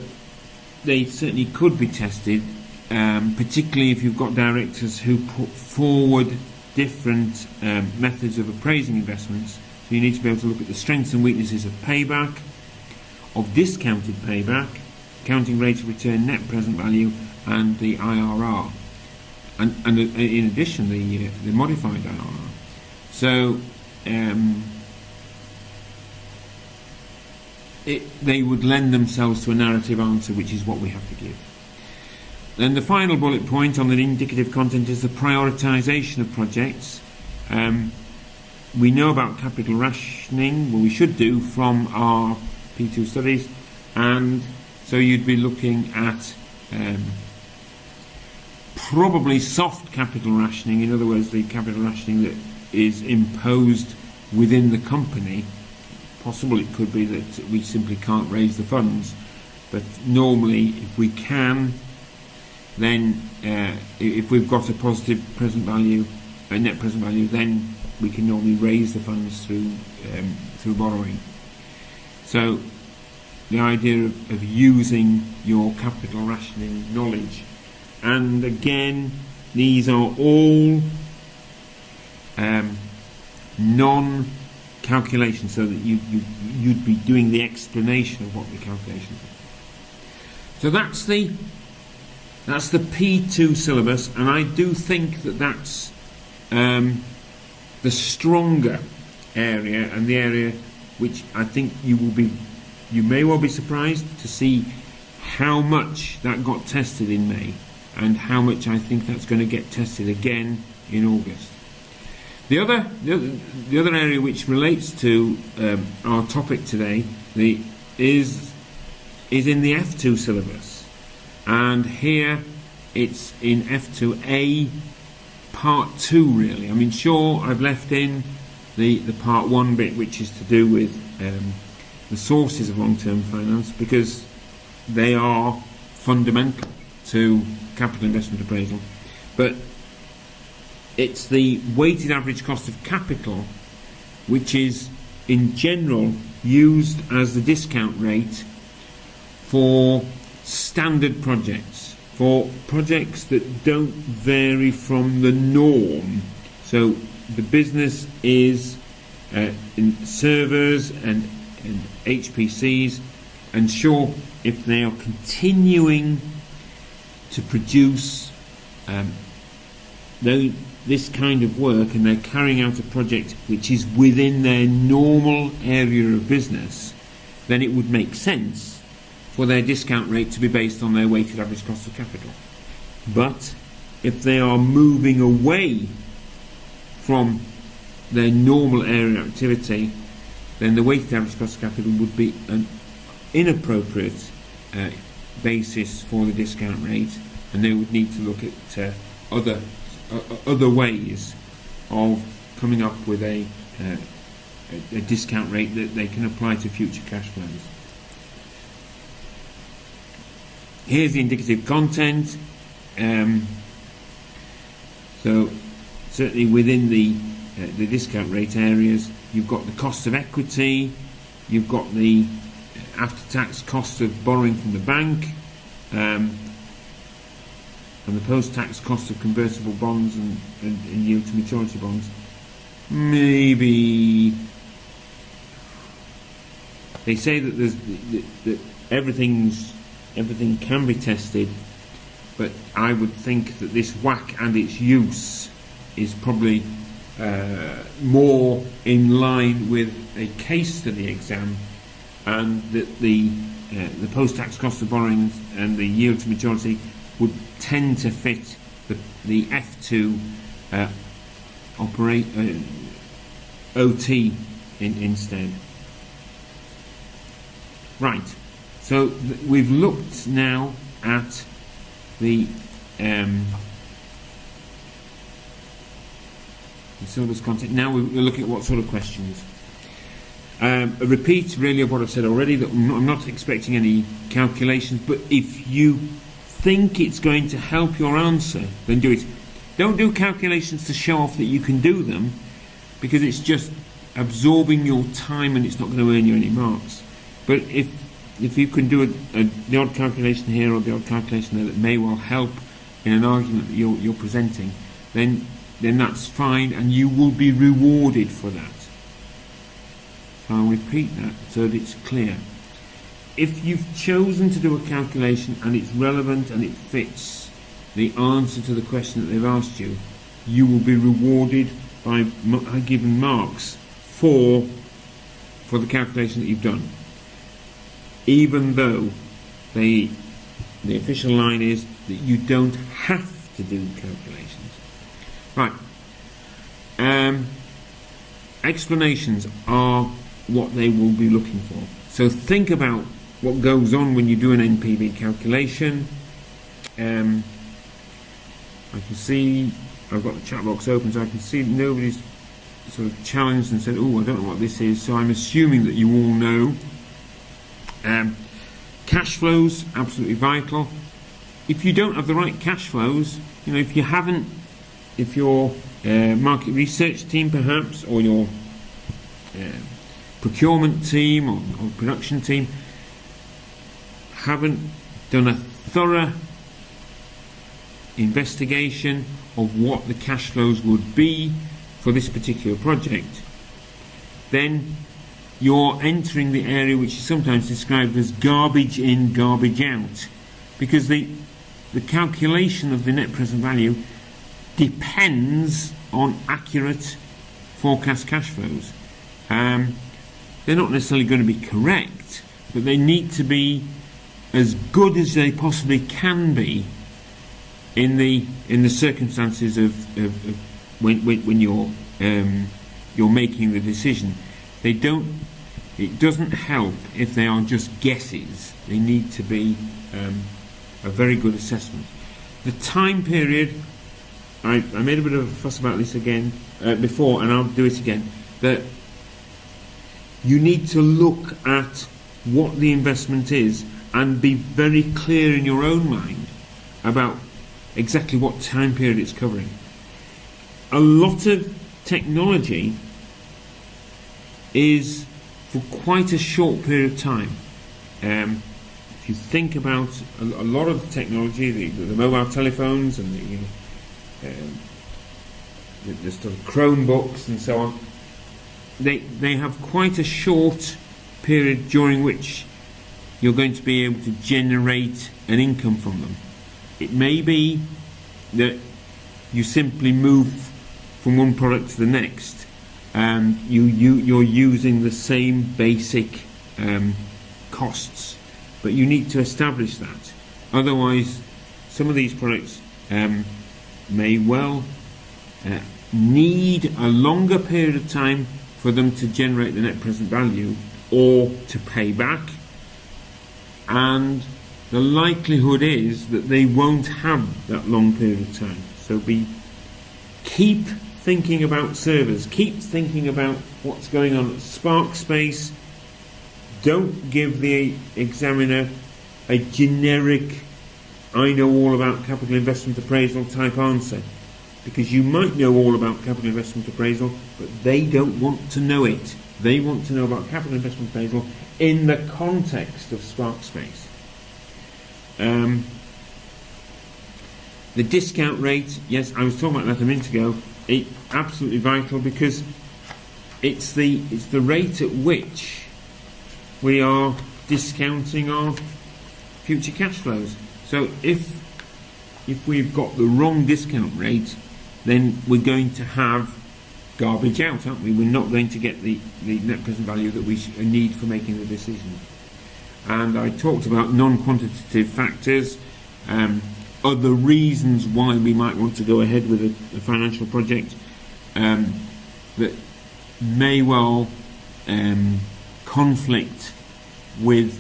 they certainly could be tested, particularly if you've got directors who put forward different methods of appraising investments. So you need to be able to look at the strengths and weaknesses of payback, of discounted payback, counting rate of return, net present value, and the IRR, and in addition the modified IRR. So they would lend themselves to a narrative answer, which is what we have to give. Then the final bullet point on the indicative content is the prioritisation of projects. We know about capital rationing, well, we should do from our P2 studies, and so you'd be looking at probably soft capital rationing, in other words the capital rationing that is imposed within the company. Possible it could be that we simply can't raise the funds, but normally if we can, then if we've got a positive present value, a net present value, then we can normally raise the funds through borrowing. So the idea of using your capital rationing knowledge, and again these are all non-calculations, so that you'd be doing the explanation of what the calculations are. So that's the P2 syllabus, and I do think that that's the stronger area, and the area which I think you may well be surprised to see how much that got tested in May, and how much I think that's going to get tested again in August. The other area which relates to our topic today is in the F2 syllabus, and here it's in F2A part 2 really. I mean, sure, I've left in the part 1 bit, which is to do with the sources of long-term finance, because they are fundamental to capital investment appraisal, but it's the weighted average cost of capital which is in general used as the discount rate for standard projects, for projects that don't vary from the norm. So the business is in servers and HPCs, and sure, if they are continuing to produce this kind of work and they're carrying out a project which is within their normal area of business, then it would make sense for their discount rate to be based on their weighted average cost of capital. But if they are moving away from their normal area of activity, then the weighted average cost of capital would be an inappropriate basis for the discount rate, and they would need to look at other ways of coming up with a discount rate that they can apply to future cash flows. Here's the indicative content. So certainly within the discount rate areas, you've got the cost of equity, you've got the after-tax cost of borrowing from the bank, and the post-tax cost of convertible bonds and yield to maturity bonds. Maybe they say that that everything can be tested, but I would think that this WACC and its use is probably more in line with a case study exam, and that the post-tax cost of borrowing and the yield to maturity would tend to fit the F2 OT instead. Right, so we've looked now at the syllabus content. Now we're looking at what sort of questions. A repeat really of what I've said already, that I'm not expecting any calculations, but if you think it's going to help your answer, then do it. Don't do calculations to show off that you can do them, because it's just absorbing your time and it's not going to earn you any marks. But if you can do the odd calculation here or the odd calculation there that may well help in an argument that you're presenting, then that's fine, and you will be rewarded for that. So I'll repeat that so that it's clear. If you've chosen to do a calculation and it's relevant and it fits the answer to the question that they've asked you, you will be rewarded by given marks for the calculation that you've done, even though the official line is that you don't have to do calculations. Right. Explanations are what they will be looking for. So think about what goes on when you do an NPV calculation. I can see, I've got the chat box open, so I can see nobody's sort of challenged and said, oh, I don't know what this is, so I'm assuming that you all know. Cash flows, absolutely vital. If you don't have the right cash flows, if your market research team perhaps, or your procurement team or production team haven't done a thorough investigation of what the cash flows would be for this particular project, then you're entering the area which is sometimes described as garbage in, garbage out, because the calculation of the net present value depends on accurate forecast cash flows. They're not necessarily going to be correct, but they need to be as good as they possibly can be in the circumstances of when you're making the decision. It doesn't help if they are just guesses. They need to be a very good assessment. The time period, I made a bit of a fuss about this again before, and I'll do it again, that you need to look at what the investment is and be very clear in your own mind about exactly what time period it's covering. A lot of technology is for quite a short period of time. If you think about a lot of the technology, the mobile telephones and the sort of Chromebooks and so on, they have quite a short period during which you're going to be able to generate an income from them. It may be that you simply move from one product to the next. You're using the same basic costs, but you need to establish that. Otherwise, some of these products may well need a longer period of time for them to generate the net present value or to pay back, and the likelihood is that they won't have that long period of time. So keep thinking about servers, keep thinking about what's going on at Sparkspace. Don't give the examiner a generic I know all about capital investment appraisal type answer, because you might know all about capital investment appraisal, but they don't want to know it. They want to know about capital investment appraisal in the context of Sparkspace. The discount rate, yes, I was talking about that a minute ago. It's absolutely vital, because it's the rate at which we are discounting our future cash flows. So if we've got the wrong discount rate, then we're going to have garbage out, aren't we? We're not going to get the net present value that we need for making the decision. And I talked about non-quantitative factors, other reasons why we might want to go ahead with a financial project that may well conflict with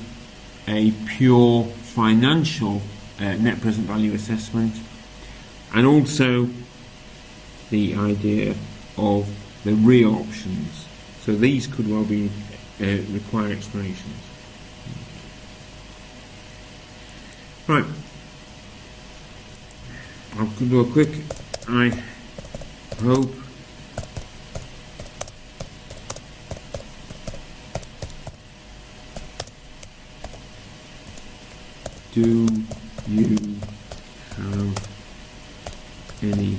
a pure financial net present value assessment, and also the idea of the real options. So these could well be require explanations. Right, I'll do a quick, I hope, do you have any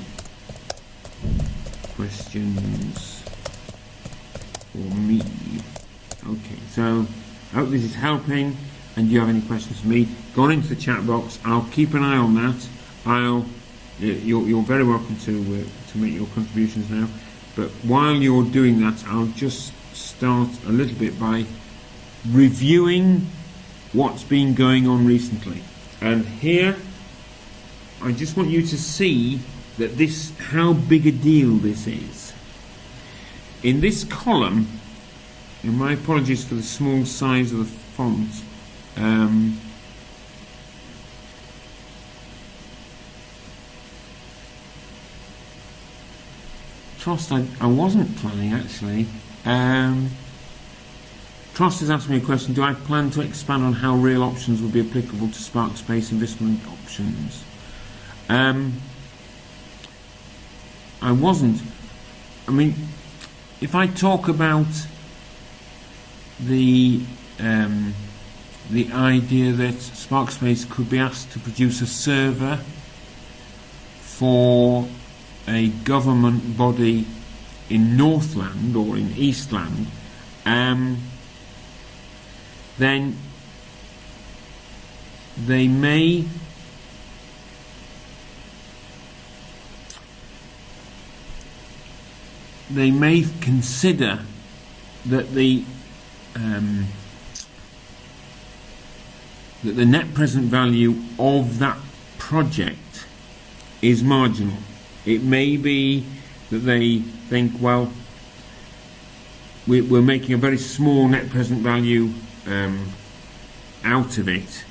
questions for me? Okay, so I hope this is helping, and do you have any questions for me? Go on into the chat box. I'll keep an eye on that. You're very welcome to make your contributions now, but while you're doing that, I'll just start a little bit by reviewing what's been going on recently. And here I just want you to see that how big a deal this is. In this column, and my apologies for the small size of the font, Trust, I wasn't planning actually. Trust has asked me a question: do I plan to expand on how real options will be applicable to Sparkspace investment options? I wasn't. I mean, if I talk about the idea that Sparkspace could be asked to produce a server for a government body in Northland or in Eastland, then they may consider that the net present value of that project is marginal. It may be that they think, well, we're making a very small net present value out of it.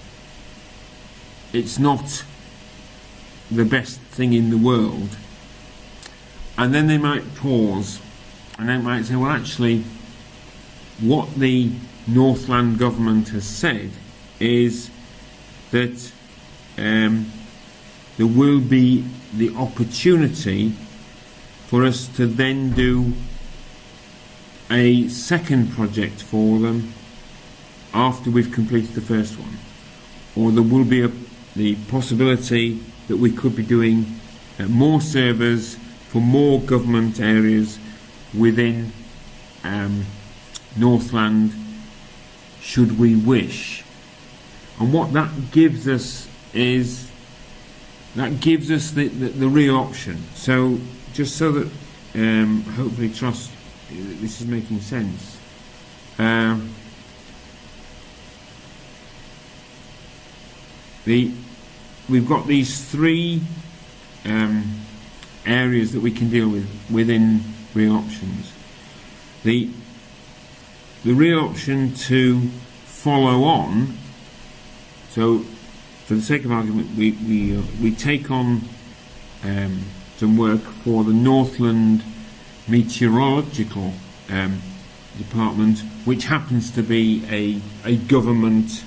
It's not the best thing in the world. And then they might pause and they might say, well, actually, what the Northland government has said is that there will be the opportunity for us to then do a second project for them after we've completed the first one, or there will be the possibility that we could be doing more servers for more government areas within Northland, should we wish. And what that gives us is that gives us the real option. So just so that hopefully trust this is making sense. We've got these three areas that we can deal with within real options. The real option to follow on. So, for the sake of argument, we take on some work for the Northland Meteorological Department, which happens to be a government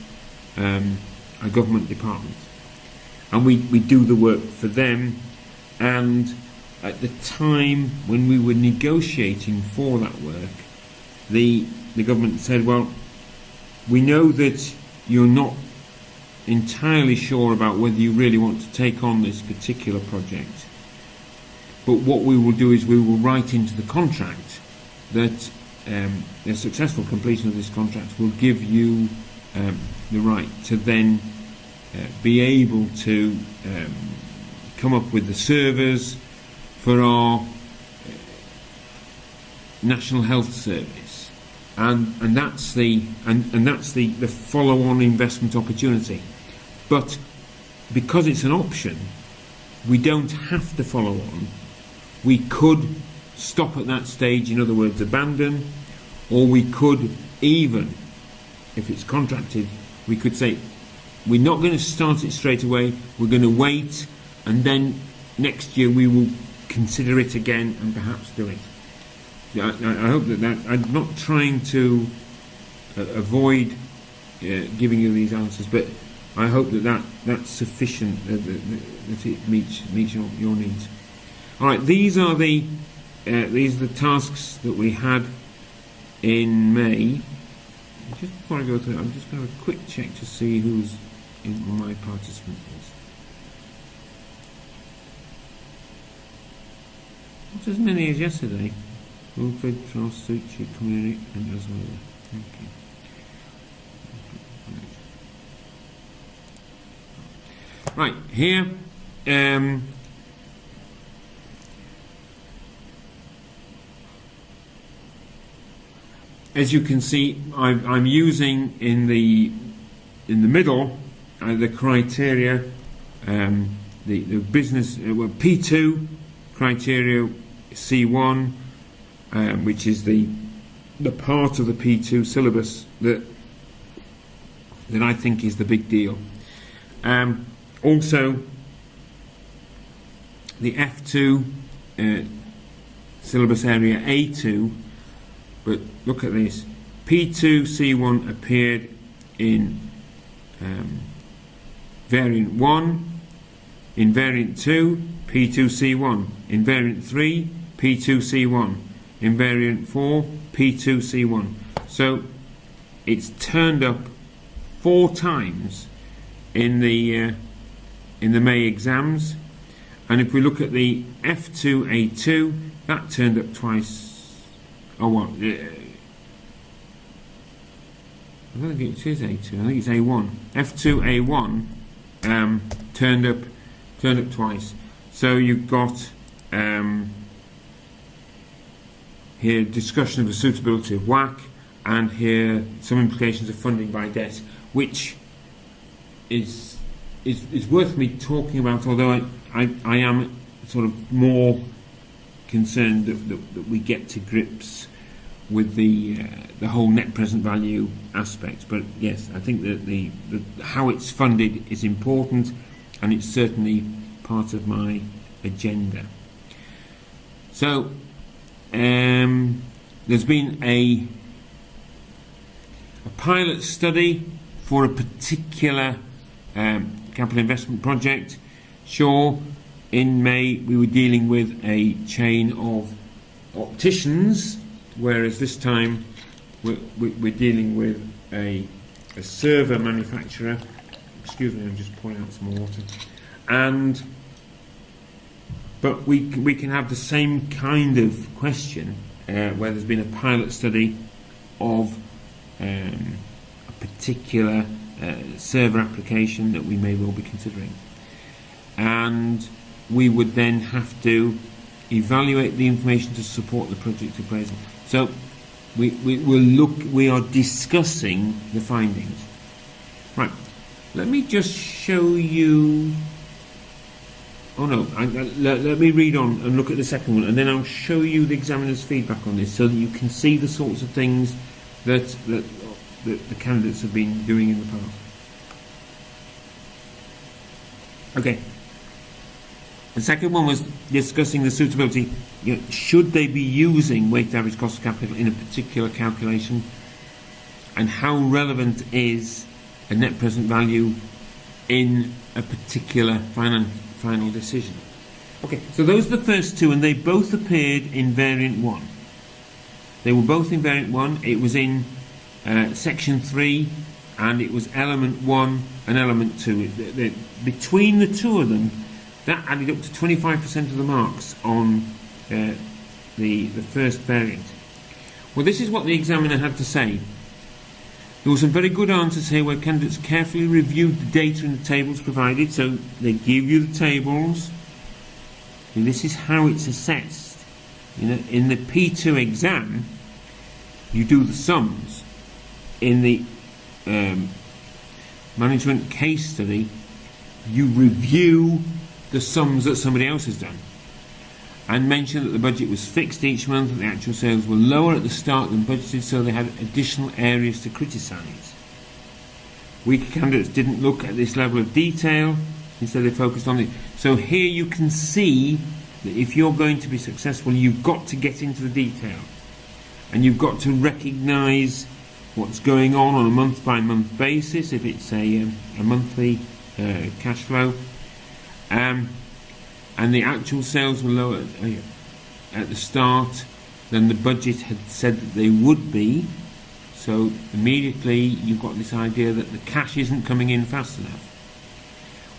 department, and we do the work for them. And at the time when we were negotiating for that work, the government said, well, we know that you're not entirely sure about whether you really want to take on this particular project, but what we will do is we will write into the contract that the successful completion of this contract will give you the right to then be able to come up with the servers for our National Health Service, and that's the follow-on investment opportunity. But because it's an option, we don't have to follow on. We could stop at that stage, in other words, abandon, or we could, even if it's contracted, we could say we're not going to start it straight away, we're going to wait, and then next year we will consider it again and perhaps do it. I hope that I'm not trying to avoid giving you these answers, but I hope that's sufficient, that it meets your needs. All right, these are the tasks that we had in May. Just before I go through, I'm just going to have a quick check to see who's in my participant list. Not as many as yesterday. Wilfred, Charles, Suchi, Community, and as well. Okay. Right, here, as you can see, I'm using in the middle the criteria, the business P2 criteria, C1, which is the part of the P2 syllabus that I think is the big deal. Also, the F2 syllabus area A2, but look at this. P2 C1 appeared in variant 1, in variant 2, P2 C1, in variant 3, P2 C1, in variant 4, P2 C1. So it's turned up 4 times in the May exams, and if we look at the F2 A2, that turned up twice. Oh well, I don't think it is A2. I think it's A1. F2 A1 turned up twice. So you've got here discussion of the suitability of WACC, and here some implications of funding by debt, which is worth me talking about, although I am sort of more concerned that we get to grips with the whole net present value aspect. But yes, I think that the how it's funded is important, and it's certainly part of my agenda. So there's been a pilot study for a particular capital investment project. Sure, in May we were dealing with a chain of opticians, whereas this time we're dealing with a server manufacturer. Excuse me, I'm just pouring out some more water. But we can have the same kind of question where there's been a pilot study of a particular server application that we may well be considering. and we would then have to evaluate the information to support the project appraisal. So we are discussing the findings. Right, let me just show you. Oh no, let me read on and look at the second one, and then I'll show you the examiner's feedback on this, so that you can see the sorts of things that the candidates have been doing in the past. Okay. The second one was discussing the suitability. Should they be using weighted average cost of capital in a particular calculation, and how relevant is a net present value in a particular final decision? Okay, so those are the first two, and they both appeared in variant 1. They were both in variant 1. It was in section 3, and it was element 1 and element 2. Between the two of them, that added up to 25% of the marks on the first variant. Well, this is what the examiner had to say. There were some very good answers here where candidates carefully reviewed the data in the tables provided. So they give you the tables, and this is how it's assessed. In the P2 exam, you do the sums. In the management case study, you review the sums that somebody else has done, and mention that the budget was fixed each month and the actual sales were lower at the start than budgeted, so they had additional areas to criticise. Weaker candidates didn't look at this level of detail, instead they focused on it. So here you can see that if you're going to be successful, you've got to get into the detail, and you've got to recognise what's going on a month-by-month basis, if it's a monthly cash flow. And the actual sales were lower at the start than the budget had said that they would be. So immediately you've got this idea that the cash isn't coming in fast enough.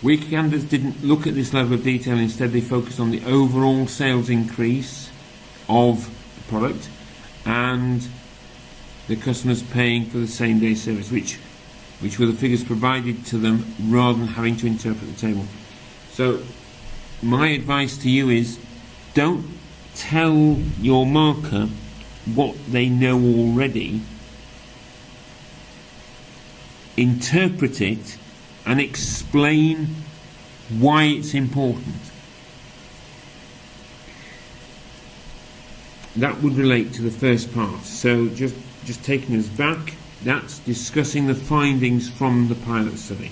Weaker candidates didn't look at this level of detail. Instead, they focused on the overall sales increase of the product and the customers paying for the same day service, which were the figures provided to them rather than having to interpret the table. So my advice to you is, don't tell your marker what they know already. Interpret it and explain why it's important. That would relate to the first part. So just taking us back, that's discussing the findings from the pilot study.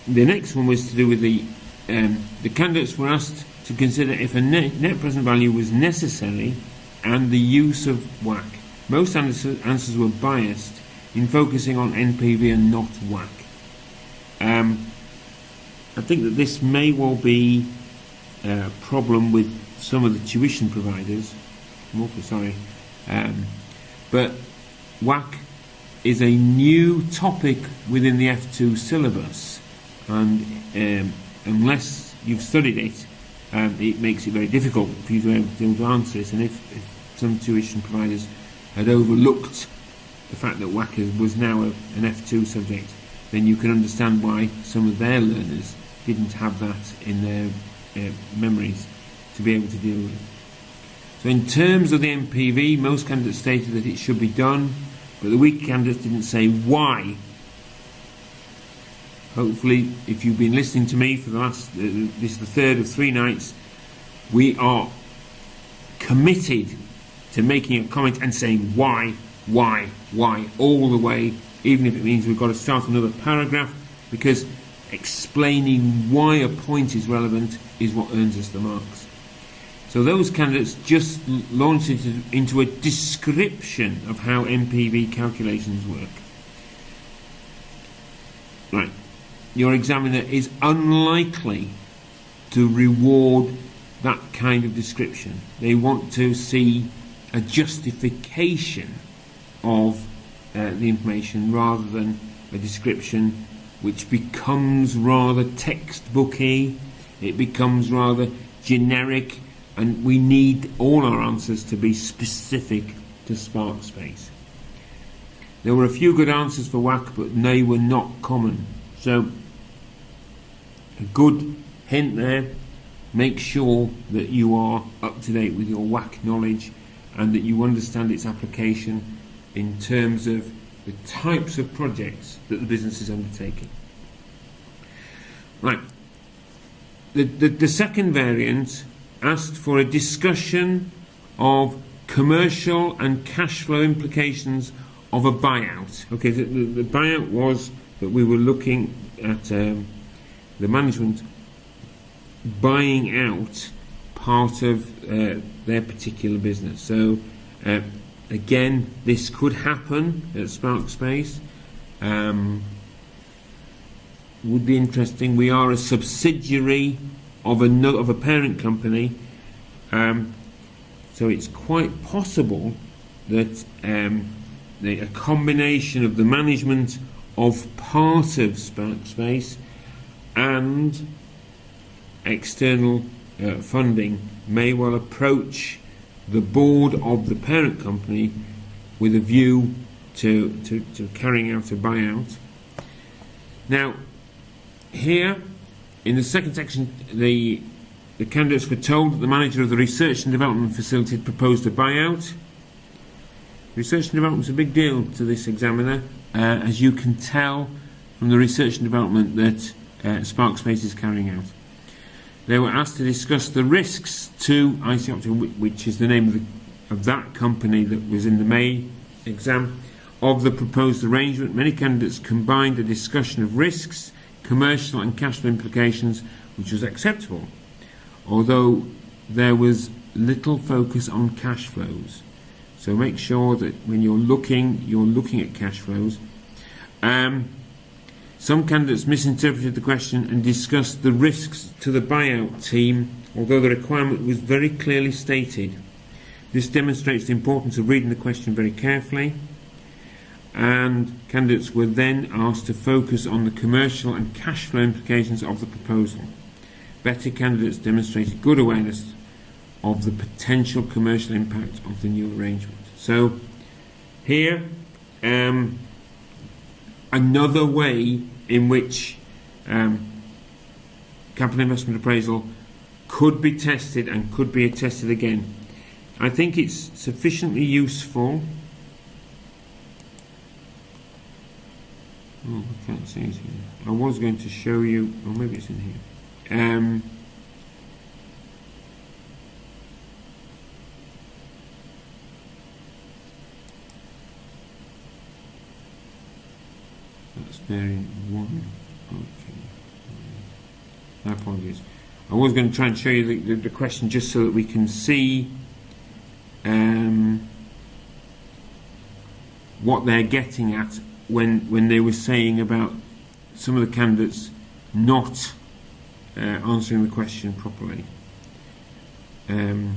The next one was to do with the candidates were asked to consider if a net present value was necessary and the use of WACC. Most answers were biased in focusing on NPV and not WACC. I think that this may well be a problem with some of the tuition providers. I'm awfully sorry. But WACC is a new topic within the F2 syllabus, and unless you've studied it, it makes it very difficult for you to be able to answer it. And if some tuition providers had overlooked the fact that WACC was now an F2 subject, then you can understand why some of their learners didn't have that in their memories to be able to deal with it. So in terms of the NPV, most candidates stated that it should be done, but the weak candidates didn't say why. Hopefully, if you've been listening to me for the last, this is the third of 3 nights, we are committed to making a comment and saying why, all the way, even if it means we've got to start another paragraph, because explaining why a point is relevant is what earns us the marks. So those candidates just launched it into a description of how NPV calculations work. Right. Your examiner is unlikely to reward that kind of description. They want to see a justification of the information rather than a description which becomes rather textbooky, it becomes rather generic, and we need all our answers to be specific to Spark Space. There were a few good answers for WACC, but they were not common. So a good hint there. Make sure that you are up to date with your WACC knowledge and that you understand its application in terms of the types of projects that the business is undertaking. Right. The second variant asked for a discussion of commercial and cash flow implications of a buyout. Okay, the buyout was that we were looking at the management buying out part of their particular business. So again, this could happen at Sparkspace. Would be interesting. We are a subsidiary of a parent company, so it's quite possible that a combination of the management of part of Sparkspace and external funding may well approach the board of the parent company with a view to carrying out a buyout. Now, here in the second section, the candidates were told that the manager of the research and development facility had proposed a buyout. Research and development is a big deal to this examiner, as you can tell from the research and development that Sparkspace is carrying out. They were asked to discuss the risks to IC Optica, which is the name of that company that was in the May exam, of the proposed arrangement. Many candidates combined a discussion of risks, commercial and cash flow implications, which was acceptable, although there was little focus on cash flows. So make sure that when you're looking at cash flows. Some candidates misinterpreted the question and discussed the risks to the buyout team, although the requirement was very clearly stated. This demonstrates the importance of reading the question very carefully, and candidates were then asked to focus on the commercial and cash flow implications of the proposal. Better candidates demonstrated good awareness of the potential commercial impact of the new arrangement. So here, another way in which capital investment appraisal could be tested and could be tested again. I think it's sufficiently useful. Oh, I can't see it here. I was going to show you, or maybe it's in here. That's variant 1. Okay. My apologies. I was going to try and show you the question just so that we can see what they're getting at when they were saying about some of the candidates not answering the question properly, and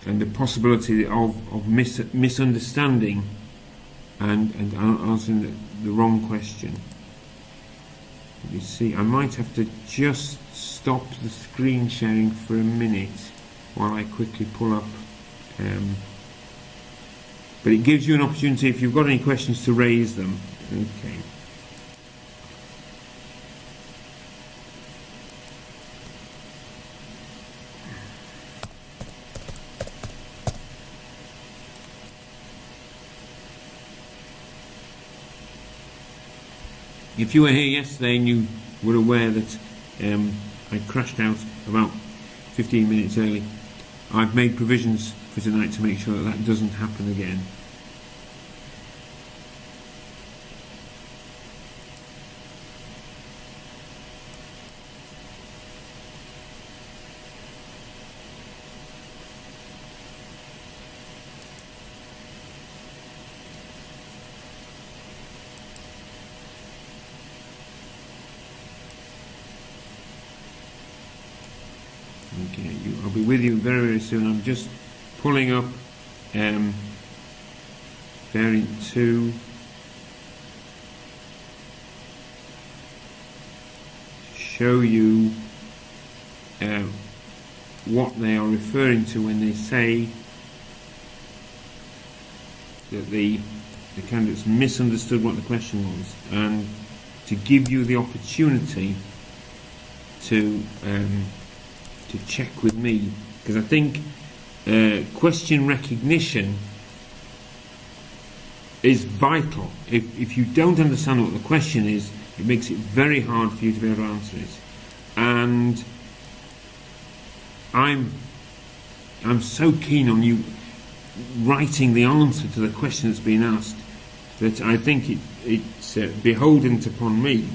the possibility of misunderstanding and answering the wrong question. You see, I might have to just stop the screen sharing for a minute while I quickly pull up. But it gives you an opportunity, if you've got any questions, to raise them. Okay. If you were here yesterday and you were aware that I crashed out about 15 minutes early, I've made provisions for tonight to make sure that that doesn't happen again. Okay, I'll be with you very, very soon. I'm just pulling up variant 2 to show you what they are referring to when they say that the candidates misunderstood what the question was, and to give you the opportunity to check with me, because I think question recognition is vital. If you don't understand what the question is, it makes it very hard for you to be able to answer it. And I'm so keen on you writing the answer to the question that's been asked that I think it's beholden upon me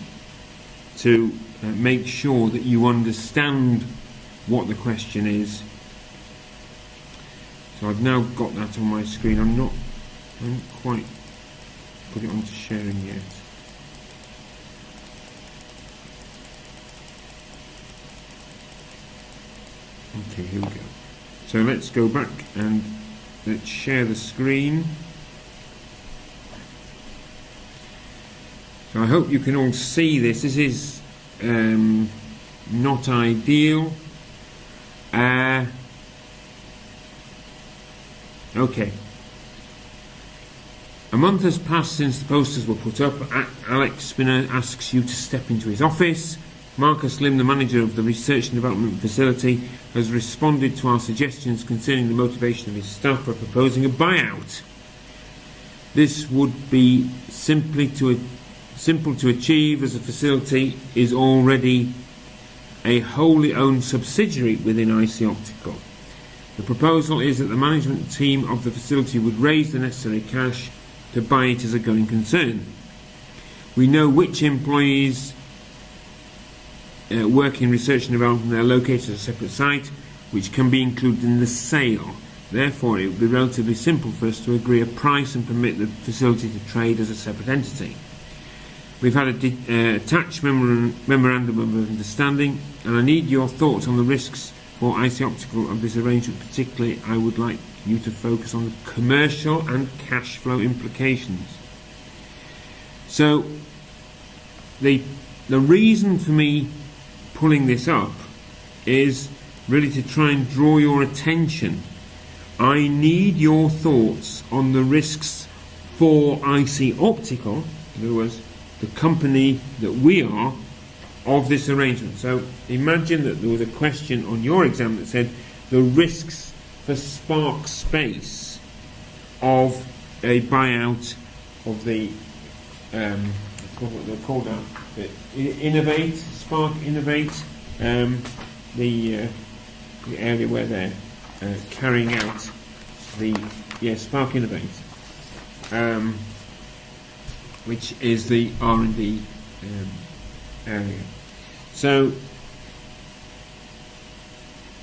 to make sure that you understand what the question is. So I've now got that on my screen. I haven't quite put it onto sharing yet. Okay, here we go. So let's go back and let's share the screen. So I hope you can all see this. This is not ideal. Okay. A month has passed since the posters were put up. Alex Spinner asks you to step into his office. Marcus Lim, the manager of the Research and Development Facility, has responded to our suggestions concerning the motivation of his staff by proposing a buyout. This would be simple to achieve, as the facility is already a wholly owned subsidiary within IC Optical. The proposal is that the management team of the facility would raise the necessary cash to buy it as a going concern. We know which employees work in research and development. They are located at a separate site, which can be included in the sale. Therefore, it would be relatively simple for us to agree a price and permit the facility to trade as a separate entity. We've had a attached memorandum of understanding, and I need your thoughts on the risks for IC Optical of this arrangement. Particularly, I would like you to focus on the commercial and cash flow implications. So, the reason for me pulling this up is really to try and draw your attention. I need your thoughts on the risks for IC Optical, in other words, the company that we are, of this arrangement. So imagine that there was a question on your exam that said the risks for Spark Space of a buyout of the what they're called now, Innovate, Spark Innovate, the area where they're carrying out the Spark Innovate, which is the R&D area. So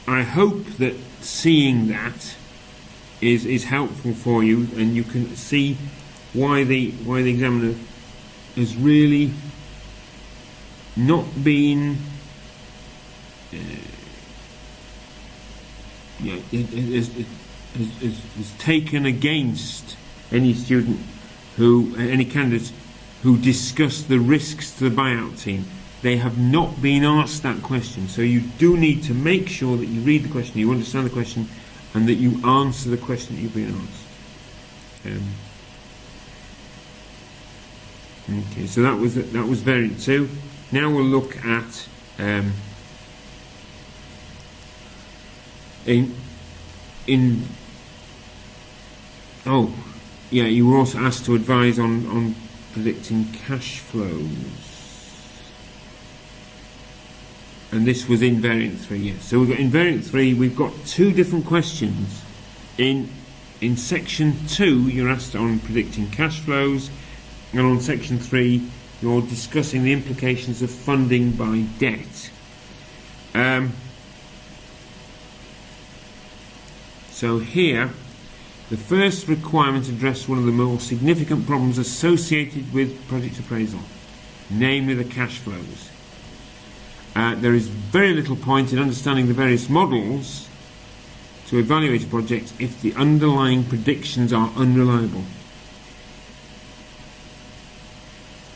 I hope that seeing that is helpful for you, and you can see why the examiner has really not been is taken against any student any candidate who discussed the risks to the buyout team. They have not been asked that question. So you do need to make sure that you read the question, you understand the question, and that you answer the question that you've been asked. Okay, so that was variant 2. Now we'll look at you were also asked to advise on predicting cash flows, and this was in variant 3. Yes, so we've got in variant 3 we've got two different questions. In section 2 you're asked on predicting cash flows, and on section 3 you're discussing the implications of funding by debt. So here, the first requirement addressed one of the more significant problems associated with project appraisal, namely the cash flows. There is very little point in understanding the various models to evaluate a project if the underlying predictions are unreliable.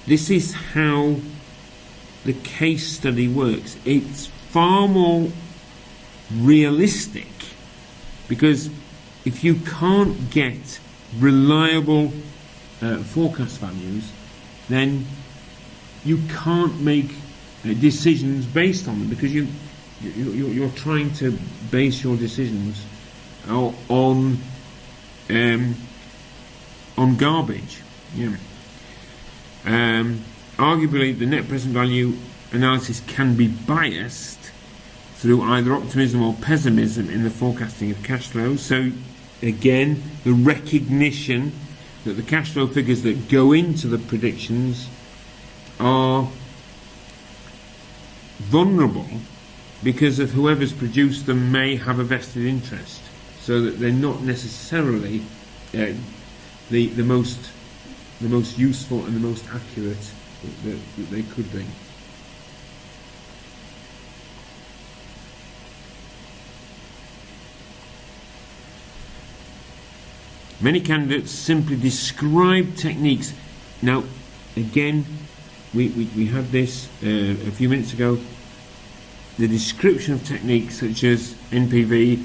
This is how the case study works. It's far more realistic, because if you can't get reliable forecast values, then you can't make decisions based on them, because you're trying to base your decisions on garbage. Yeah. Arguably, the net present value analysis can be biased through either optimism or pessimism in the forecasting of cash flows. So again, the recognition that the cash flow figures that go into the predictions are vulnerable because of whoever's produced them may have a vested interest, so that they're not necessarily the most useful and the most accurate that they could be. Many candidates simply describe techniques. Now, again, we had this a few minutes ago. The description of techniques such as NPV,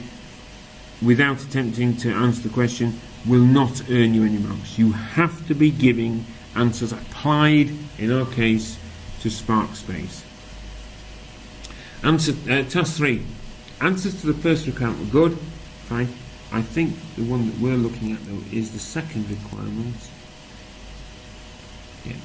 without attempting to answer the question, will not earn you any marks. You have to be giving answers applied, in our case, to Spark Space. Task 3. Answers to the first requirement were good. Fine. I think the one that we're looking at, though, is the second requirement. Yeah.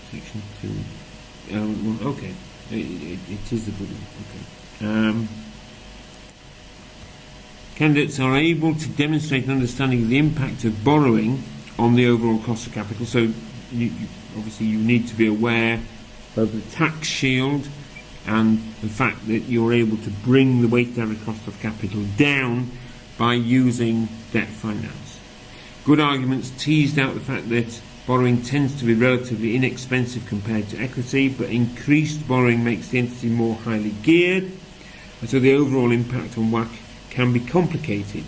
Section 2. Element 1. Okay. It is the good one. Okay. Candidates are able to demonstrate an understanding of the impact of borrowing on the overall cost of capital. So, obviously, you need to be aware of the tax shield and the fact that you're able to bring the weighted average cost of capital down by using debt finance. Good arguments teased out the fact that borrowing tends to be relatively inexpensive compared to equity, but increased borrowing makes the entity more highly geared, and so the overall impact on WACC can be complicated.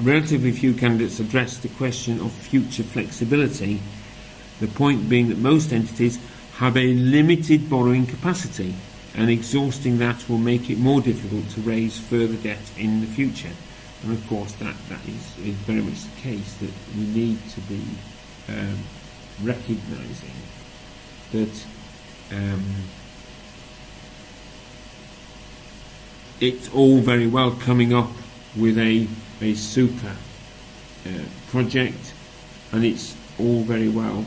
Relatively few candidates address the question of future flexibility, the point being that most entities have a limited borrowing capacity, and exhausting that will make it more difficult to raise further debt in the future. And of course that is very much the case, that we need to be recognising that it's all very well coming up with a super project, and it's all very well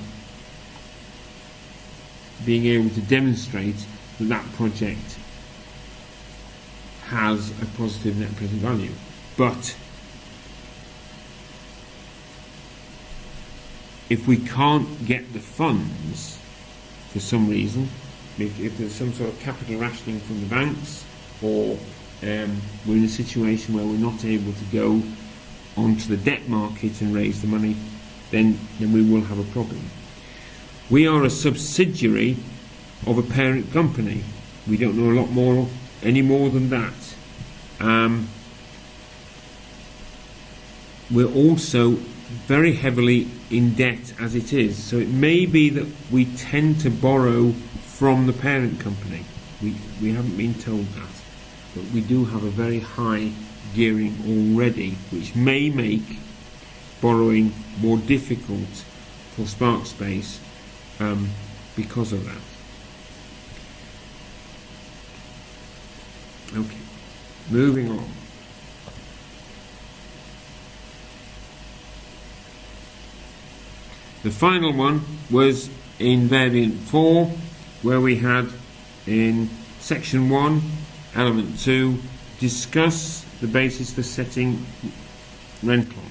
being able to demonstrate that that project has a positive net present value. But if we can't get the funds for some reason, if there's some sort of capital rationing from the banks, or we're in a situation where we're not able to go onto the debt market and raise the money, then we will have a problem. We are a subsidiary of a parent company. We don't know a lot more, any more than that. We're also very heavily in debt as it is. So it may be that we tend to borrow from the parent company. We haven't been told that. But we do have a very high gearing already, which may make borrowing more difficult for Spark Space because of that. Okay, moving on. The final one was in variant 4, where we had in section 1, element 2, discuss the basis for setting rental.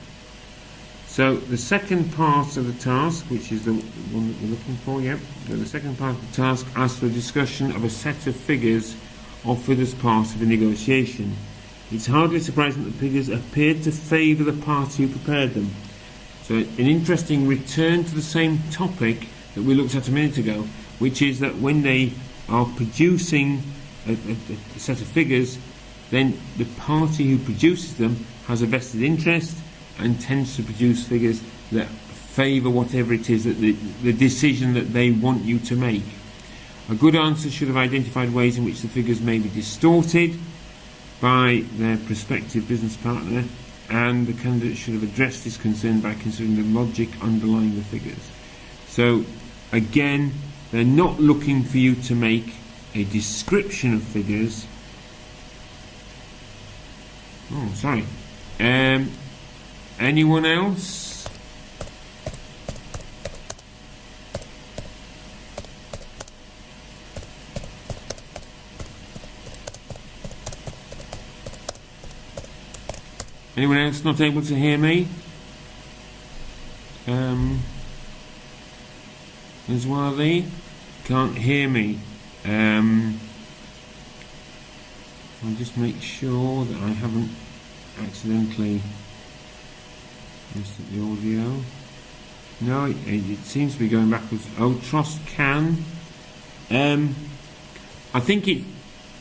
So the second part of the task, which is the one that we're looking for, the second part of the task asks for a discussion of a set of figures offered as part of a negotiation. It's hardly surprising that the figures appeared to favour the party who prepared them. So an interesting return to the same topic that we looked at a minute ago, which is that when they are producing a set of figures, then the party who produces them has a vested interest and tends to produce figures that favour whatever it is, that the decision that they want you to make. A good answer should have identified ways in which the figures may be distorted by their prospective business partner, and the candidate should have addressed this concern by considering the logic underlying the figures. So again, they're not looking for you to make a description of figures. Oh, sorry. Anyone else? Anyone else not able to hear me? As well, can't hear me. I'll just make sure that I haven't accidentally missed the audio. No, it seems to be going backwards. Oh, trust can. I think it.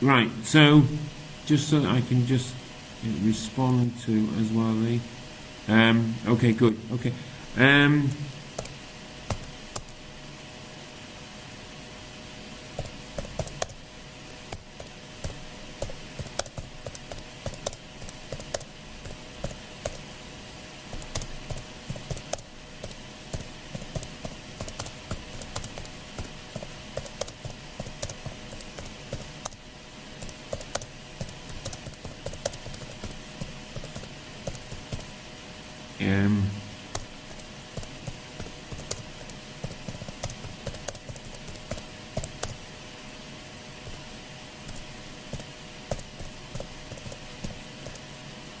Right. So, just so that I can just respond to as well. Okay. Good. Okay.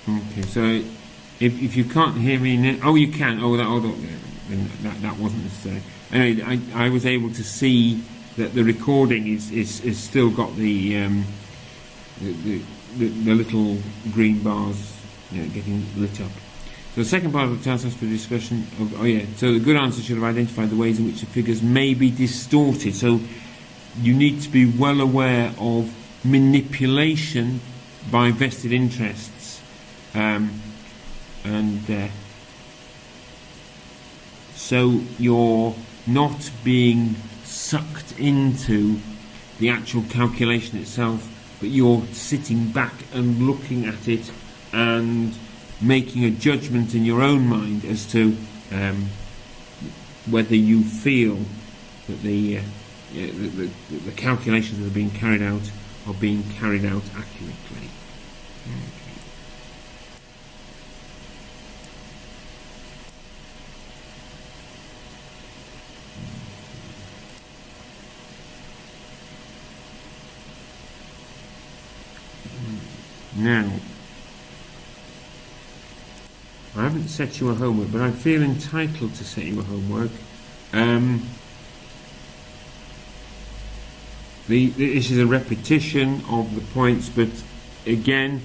Okay, so if you can't hear me now, oh, you can. Oh, that wasn't necessary. Anyway, I was able to see that the recording is still got the little green bars, getting lit up. So the second part of the task asks for discussion of, so the good answer should have identified the ways in which the figures may be distorted. So you need to be well aware of manipulation by vested interests. So you're not being sucked into the actual calculation itself, but you're sitting back and looking at it and making a judgment in your own mind as to whether you feel that the calculations that are being carried out are being carried out accurately. Okay. Now, I haven't set you a homework, but I feel entitled to set you a homework. This is a repetition of the points, but again,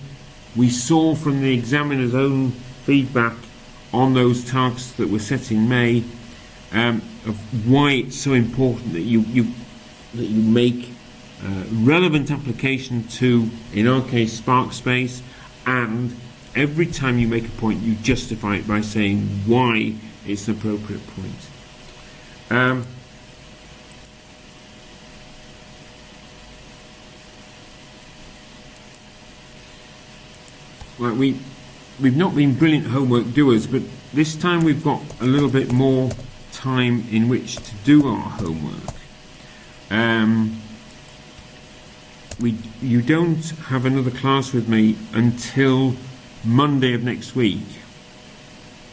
we saw from the examiner's own feedback on those tasks that were set in May of why it's so important that you make relevant application to, in our case, Sparkspace, and every time you make a point, you justify it by saying why it's an appropriate point. Well, we've not been brilliant homework doers, but this time we've got a little bit more time in which to do our homework. You don't have another class with me until Monday of next week,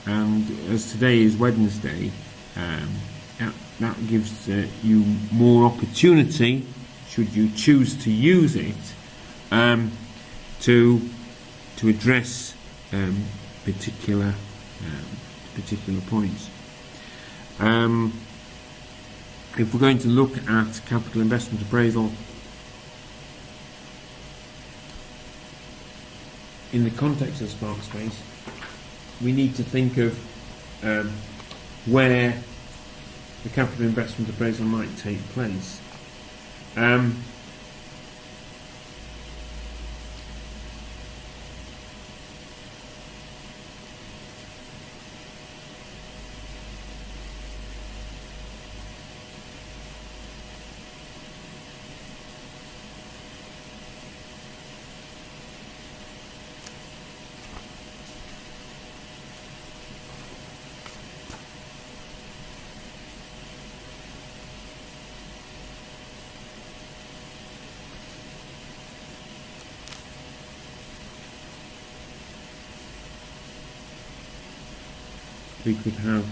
and as today is Wednesday, that gives you more opportunity, should you choose to use it, to address particular points. If we're going to look at capital investment appraisal in the context of Sparkspace, we need to think of where the capital investment appraisal might take place. we could have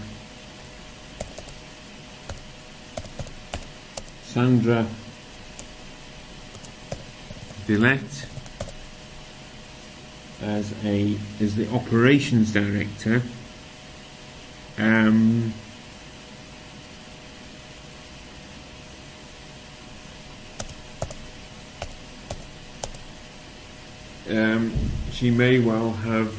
Sandra Villette as the operations director. She may well have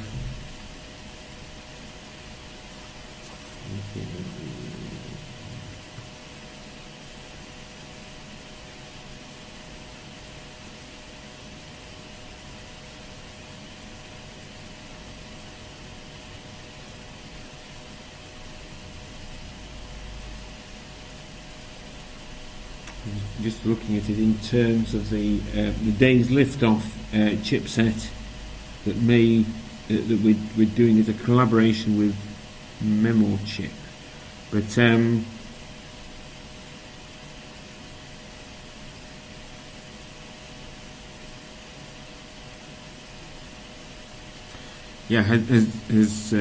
just looking at it in terms of the day's lift-off chipset that we're doing as a collaboration with MemoChip, but yeah, has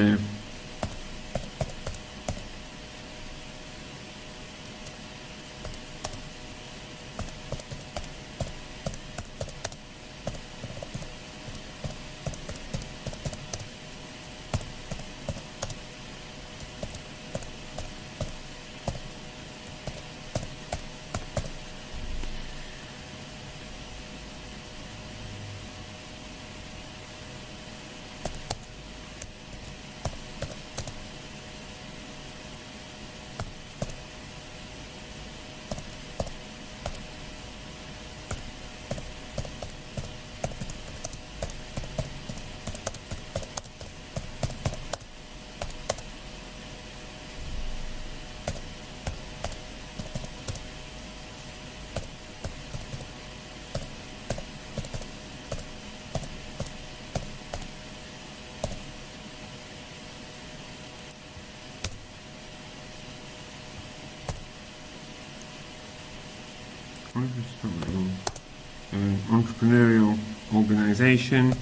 entrepreneurial organisation.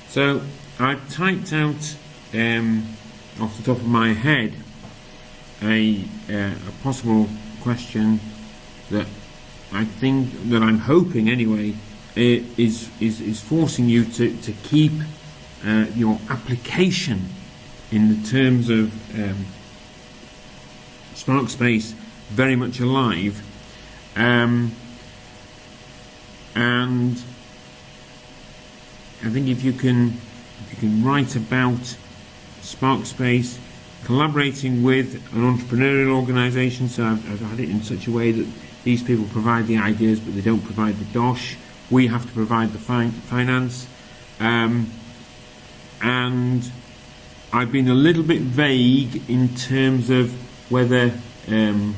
So I've typed out off the top of my head a possible question that I think, that I'm hoping anyway, is forcing you to keep your application in the terms of Sparkspace very much alive, and I think if you can write about Sparkspace collaborating with an entrepreneurial organisation, so I've had it in such a way that These people provide the ideas, but they don't provide the dosh. We have to provide the finance. And I've been a little bit vague in terms of whether, in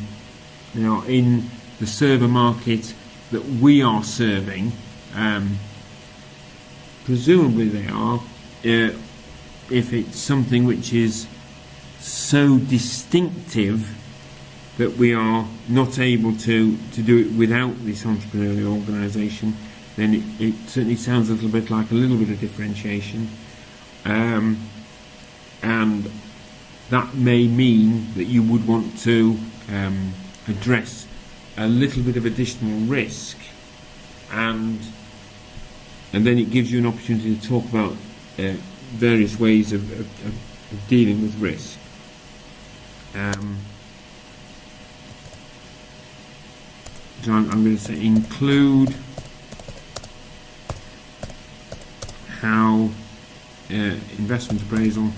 the server market that we are serving, presumably they are, if it's something which is so distinctive that we are not able to do it without this entrepreneurial organisation, then it certainly sounds a little bit like a little bit of differentiation. And that may mean that you would want to address a little bit of additional risk, and then it gives you an opportunity to talk about various ways of dealing with risk. So I'm going to say include how investment appraisal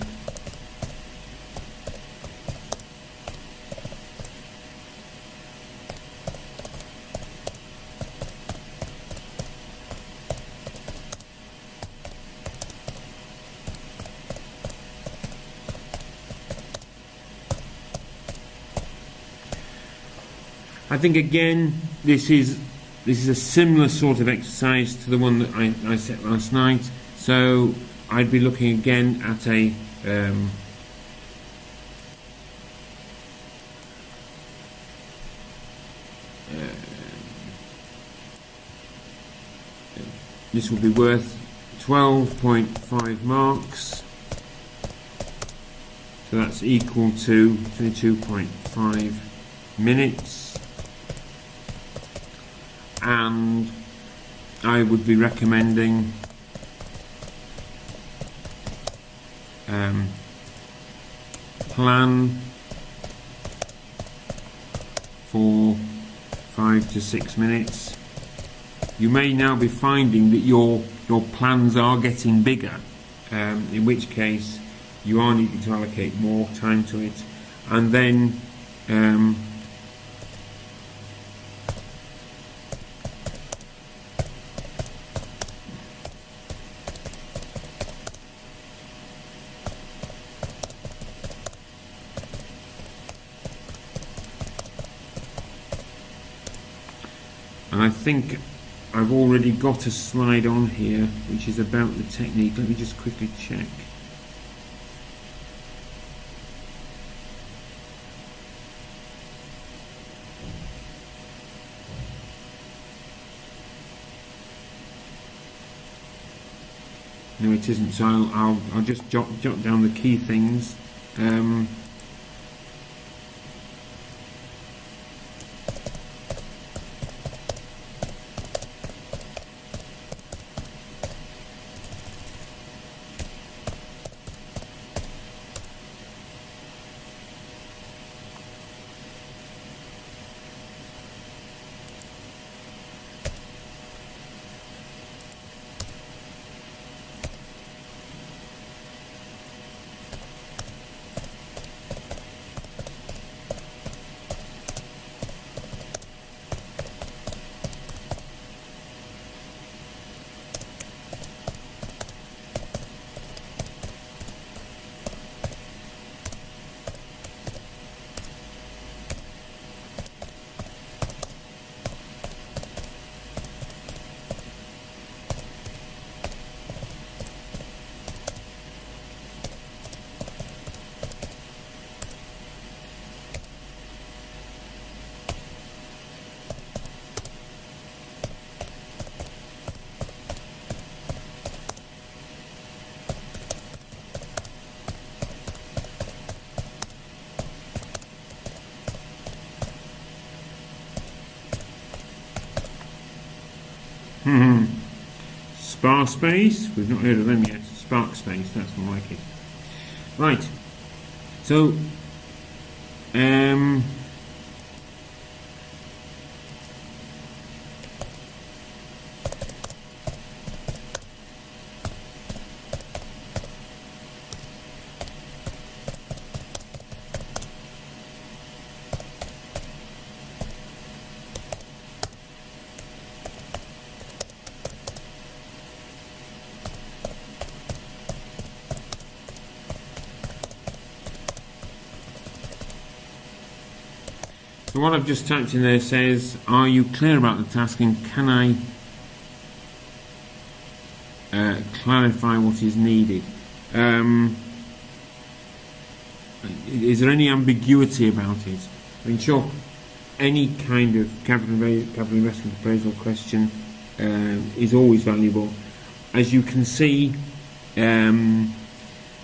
I think again this is a similar sort of exercise to the one that I set last night. So I'd be looking again at a this will be worth 12.5 marks. So that's equal to 22.5 minutes. And I would be recommending plan for 5 to 6 minutes. You may now be finding that your plans are getting bigger, in which case you are needing to allocate more time to it, and then I think I've already got a slide on here which is about the technique. Let me just quickly check. No, it isn't. So I'll just jot down the key things. Sparspace, we've not heard of them yet. Sparkspace, that's more like it. Right, so So what I've just typed in there says, are you clear about the task, and can I clarify what is needed? Is there any ambiguity about it? I mean, sure, any kind of capital investment appraisal question is always valuable. As you can see, the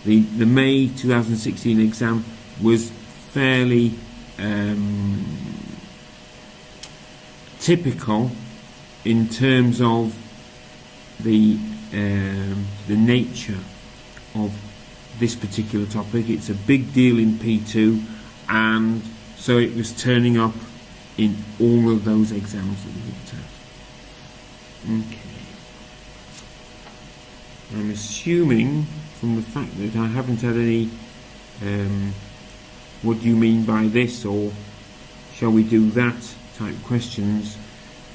May 2016 exam was fairly typical in terms of the nature of this particular topic. It's a big deal in P2, and so it was turning up in all of those exams that we looked at. Okay. I'm assuming from the fact that I haven't had any what do you mean by this, or shall we do that type questions,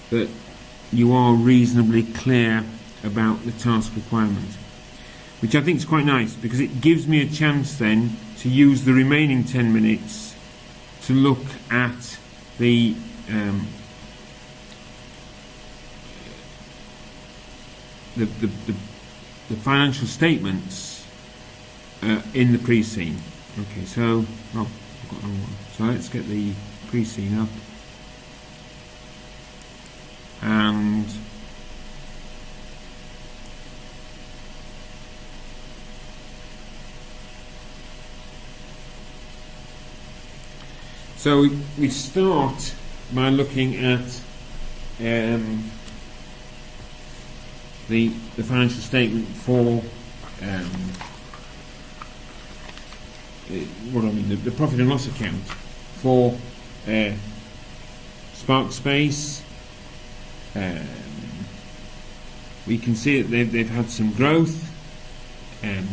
that you are reasonably clear about the task requirement, which I think is quite nice, because it gives me a chance then to use the remaining 10 minutes to look at the financial statements in the pre-scene. Okay, so I've got the wrong one. So let's get the pre-scene up, and so we start by looking at the financial statement for the profit and loss account for Spark Space. We can see that they've had some growth, that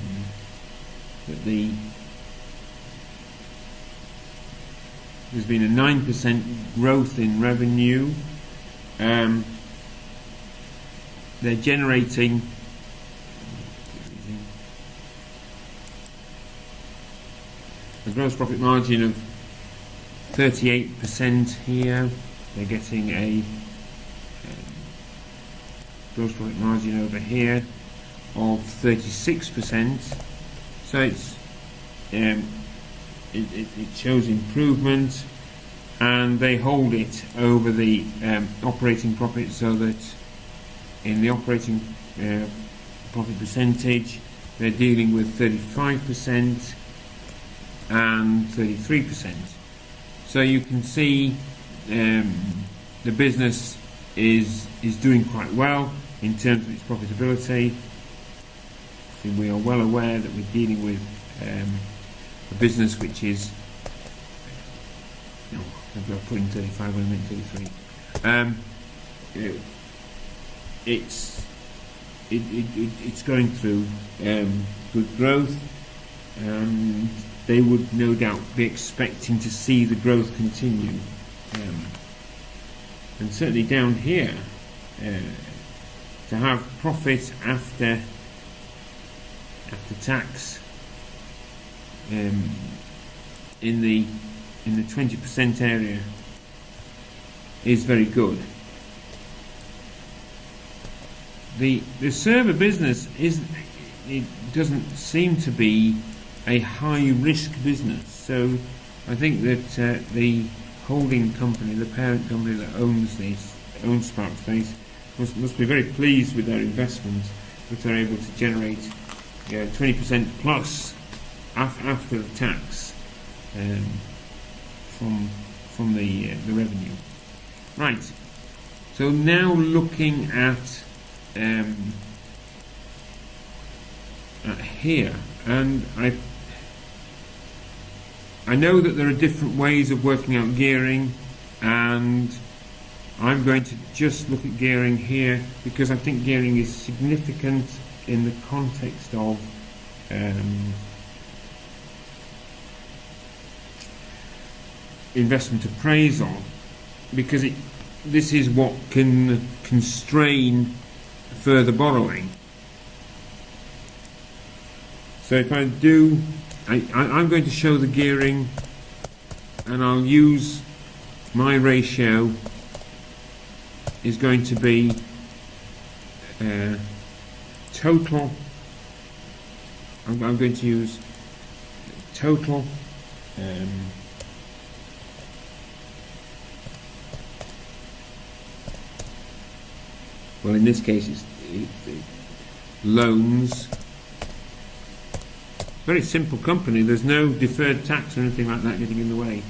there's been a 9% growth in revenue. They're generating a gross profit margin of 38% here. They're getting a gross profit margin over here of 36%. So it's it shows improvement, and they hold it over the operating profit, so that in the operating profit percentage they're dealing with 35% and 33%. So you can see the business is doing quite well in terms of its profitability. So we are well aware that we're dealing with a business which is, I'm putting 35 when I meant 33. It's going through good growth, and they would no doubt be expecting to see the growth continue. And certainly down here, to have profit after tax in the 20% area is very good. The server business doesn't seem to be a high risk business, so I think that the holding company, the parent company that owns Spark Space, must be very pleased with their investment if they're able to generate 20% plus after the tax from the revenue. Right. So now looking at here, and I know that there are different ways of working out gearing, and I'm going to just look at gearing here because I think gearing is significant in the context of investment appraisal, because this is what can constrain further borrowing. So if I do, I'm going to show the gearing, and I'll use my ratio is going to be total. I'm going to use total well, in this case it's loans. Very simple company, there's no deferred tax or anything like that getting in the way.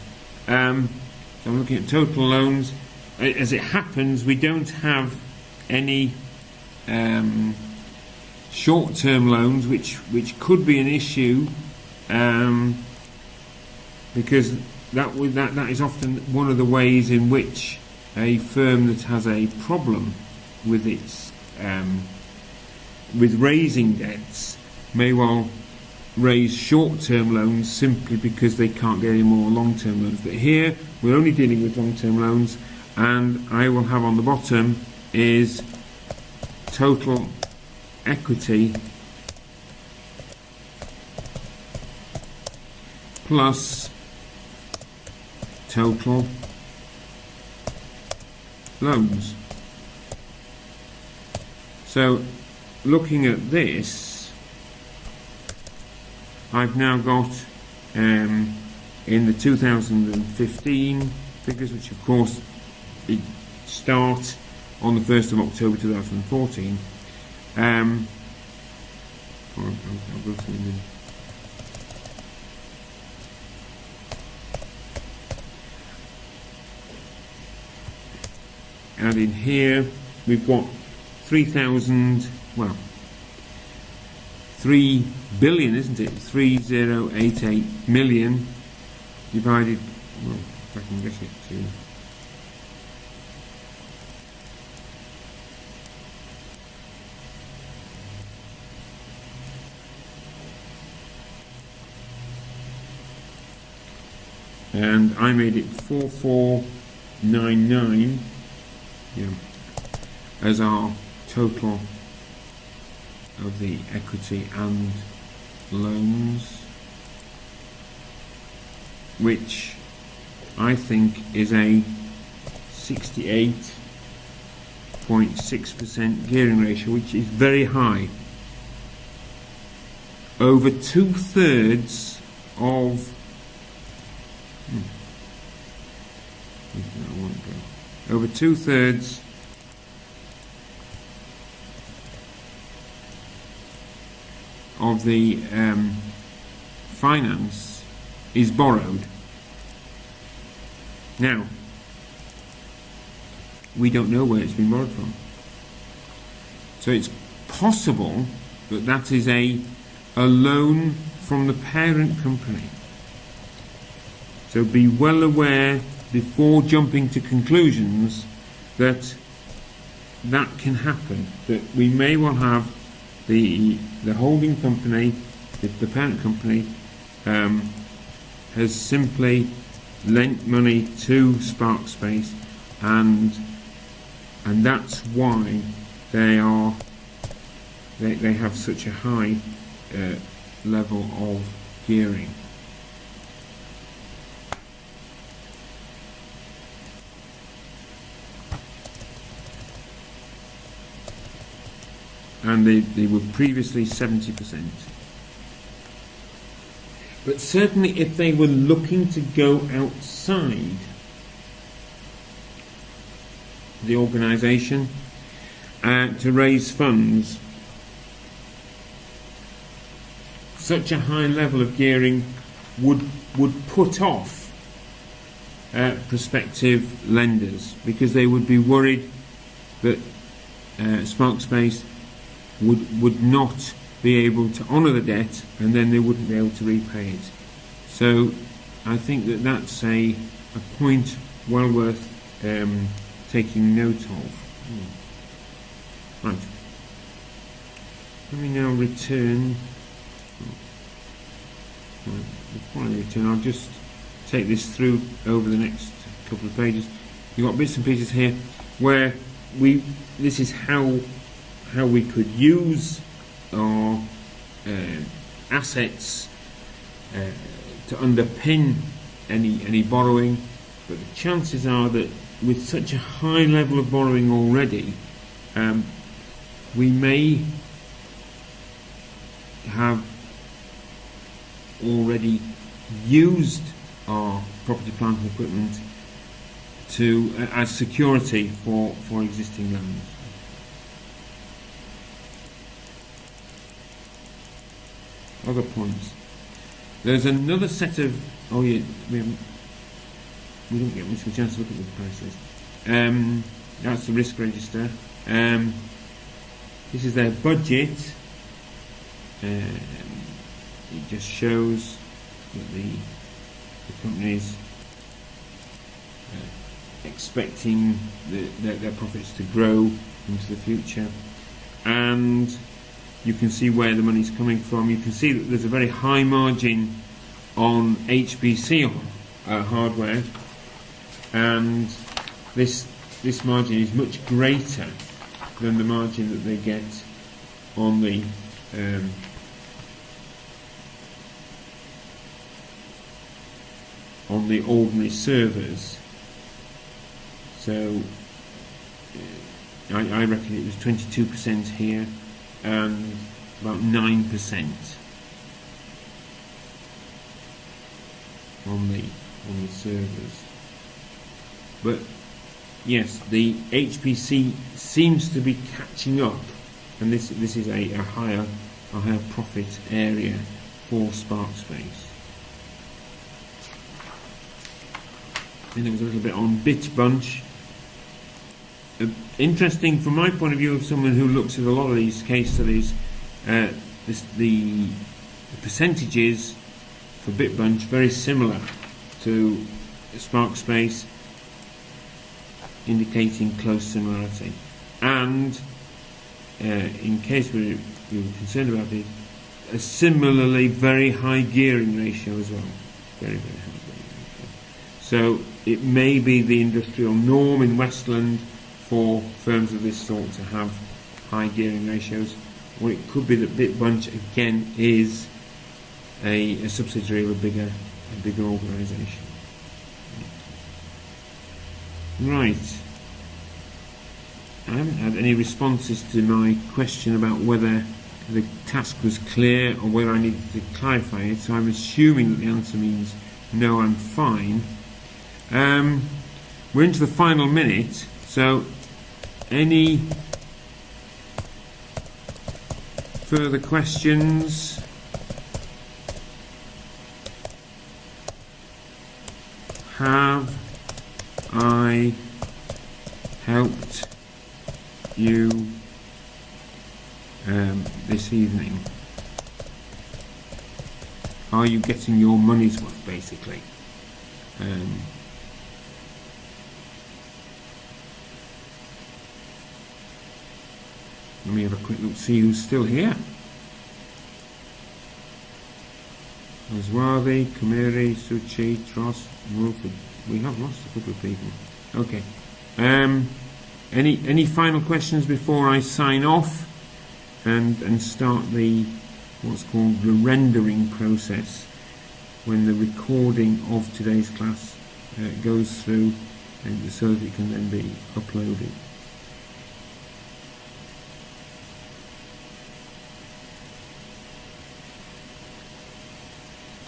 So I'm looking at total loans. As it happens, we don't have any short-term loans, which could be an issue, because that is often one of the ways in which a firm that has a problem with its with raising debts may well raise short-term loans simply because they can't get any more long-term loans. But here we're only dealing with long-term loans, and I will have on the bottom is total equity plus total loans. So looking at this, I've now got in the 2015 figures, which of course start on the 1st of October 2014. I'll go through them. And in here we've got 3 billion, isn't it? 3088 million divided, well, if I can get it to and I made it 4499 as our total of the equity and loans, which I think is a 68.6% gearing ratio, which is very high. Over 2/3 of over 2/3 of the finance is borrowed. Now, we don't know where it's been borrowed from. So it's possible that that is a loan from the parent company. So be well aware before jumping to conclusions that that can happen, that we may well have the holding company, the parent company, has simply lent money to Sparkspace, and that's why they have such a high level of gearing. And they were previously 70%. But certainly if they were looking to go outside the organisation to raise funds, such a high level of gearing would put off prospective lenders, because they would be worried that Sparkspace would not be able to honour the debt, and then they wouldn't be able to repay it. So I think that that's a point well worth taking note of. Right. Let me now return. Before I return, I'll just take this through over the next couple of pages. You've got bits and pieces here where this is how we could use our assets to underpin any borrowing. but the chances are that with such a high level of borrowing already, we may have already used our property, plant and equipment as security for existing loans. Other points. There's another set of we don't get much of a chance to look at the prices. That's the risk register. This is their budget. It just shows that the company's expecting their profits to grow into the future, and you can see where the money's coming from. You can see that there's a very high margin on HPC hardware, and this margin is much greater than the margin that they get on the ordinary servers. So I reckon it was 22% here and about 9% on the servers. But yes, the HPC seems to be catching up, and this is a higher profit area for Sparkspace. And there was a little bit on BitBunch. Interesting from my point of view, of someone who looks at a lot of these case studies, the percentages for BitBunch very similar to Sparkspace, indicating close similarity. And in case we were concerned about it, a similarly very high gearing ratio as well. Very, very high gearing ratio. So it may be the industrial norm in Westland for firms of this sort to have high gearing ratios, or it could be that BitBunch again is a subsidiary of a bigger organisation. Right. I haven't had any responses to my question about whether the task was clear or whether I needed to clarify it, so I'm assuming that the answer means no, I'm fine. We're into the final minute, so any further questions? Have I helped you this evening? Are you getting your money's worth, basically? Let me have a quick look, see who's still here. Oswavi, Kamiri, Suchi, Tross, Wilford. We have lost a couple of people. Okay. Any final questions before I sign off and start the what's called the rendering process, when the recording of today's class goes through, and so that it can then be uploaded.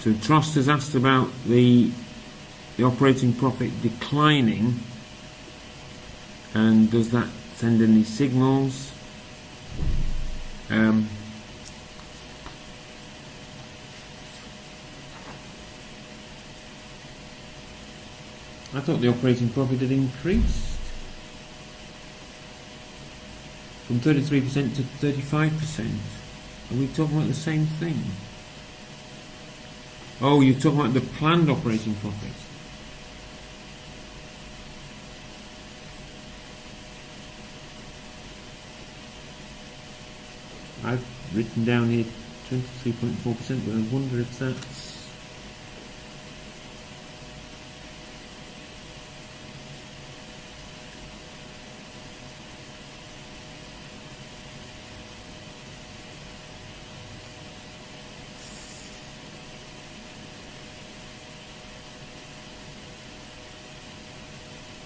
So Trost has asked about the operating profit declining, and does that send any signals? I thought the operating profit had increased from 33% to 35%. Are we talking about the same thing? Oh, you're talking about the planned operating profit. I've written down here 23.4%, but I wonder if that's...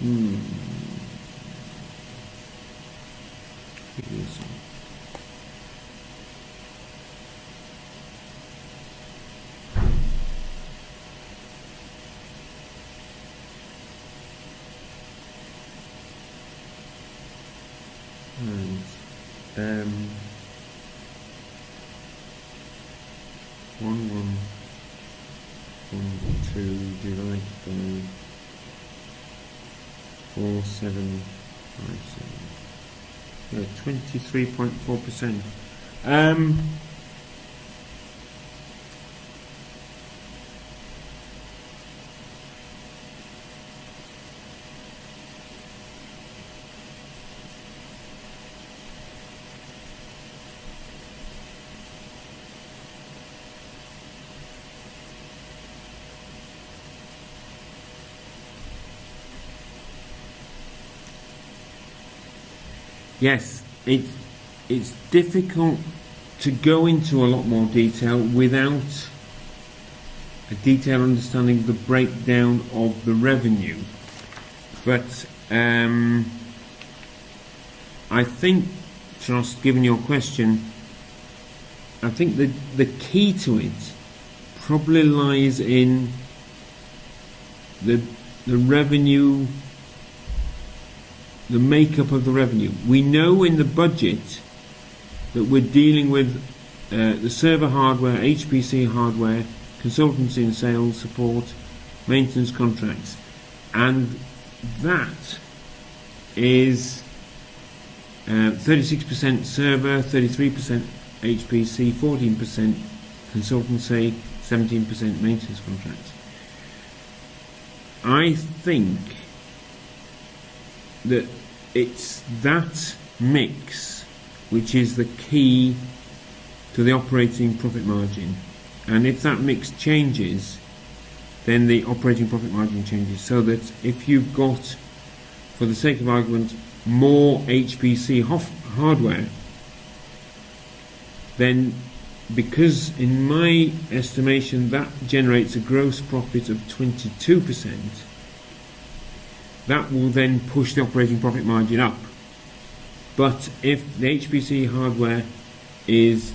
And 1,112 divided by 4,757. 23.4%. Yes, it's difficult to go into a lot more detail without a detailed understanding of the breakdown of the revenue. But I think, just given your question, I think the key to it probably lies in the revenue, the makeup of the revenue. We know in the budget that we're dealing with the server hardware, HPC hardware, consultancy and sales support, maintenance contracts, and that is 36% server, 33% HPC, 14% consultancy, 17% maintenance contracts. I think that it's that mix which is the key to the operating profit margin, and if that mix changes, then the operating profit margin changes. So that if you've got, for the sake of argument, more HPC hardware, then, because in my estimation that generates a gross profit of 22%, that will then push the operating profit margin up. But if the HPC hardware is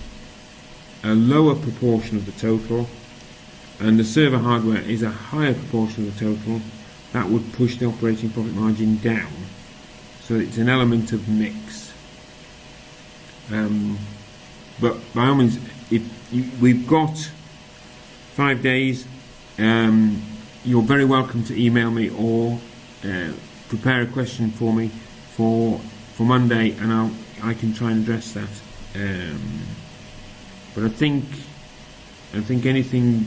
a lower proportion of the total and the server hardware is a higher proportion of the total, that would push the operating profit margin down. So it's an element of mix. But by all means, we've got 5 days. You're very welcome to email me or prepare a question for me for Monday, and I can try and address that. But I think anything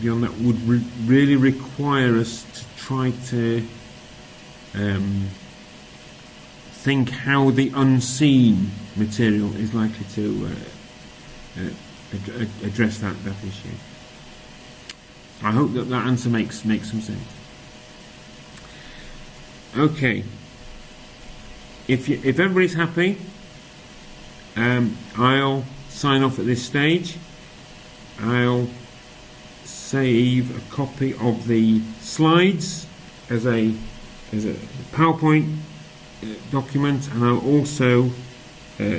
beyond that would really require us to try to think how the unseen material is likely to address that issue. I hope that answer makes some sense. Okay. If everybody's happy, I'll sign off at this stage. I'll save a copy of the slides as a PowerPoint document, and I'll also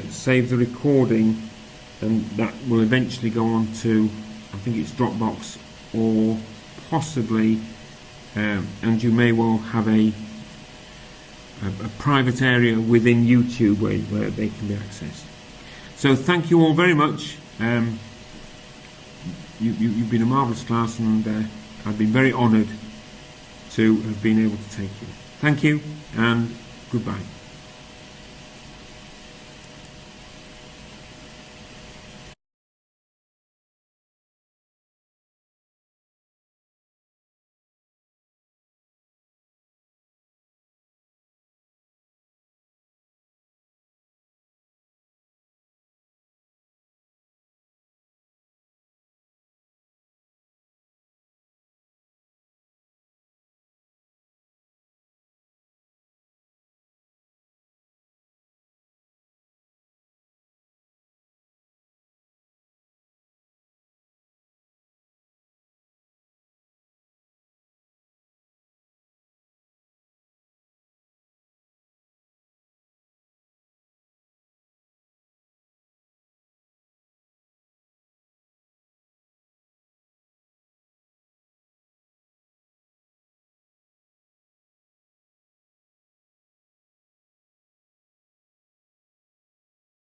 save the recording, and that will eventually go on to, I think it's Dropbox, or possibly, and you may well have a private area within YouTube where they can be accessed. So thank you all very much. You've been a marvellous class, and I've been very honoured to have been able to take you. Thank you, and goodbye.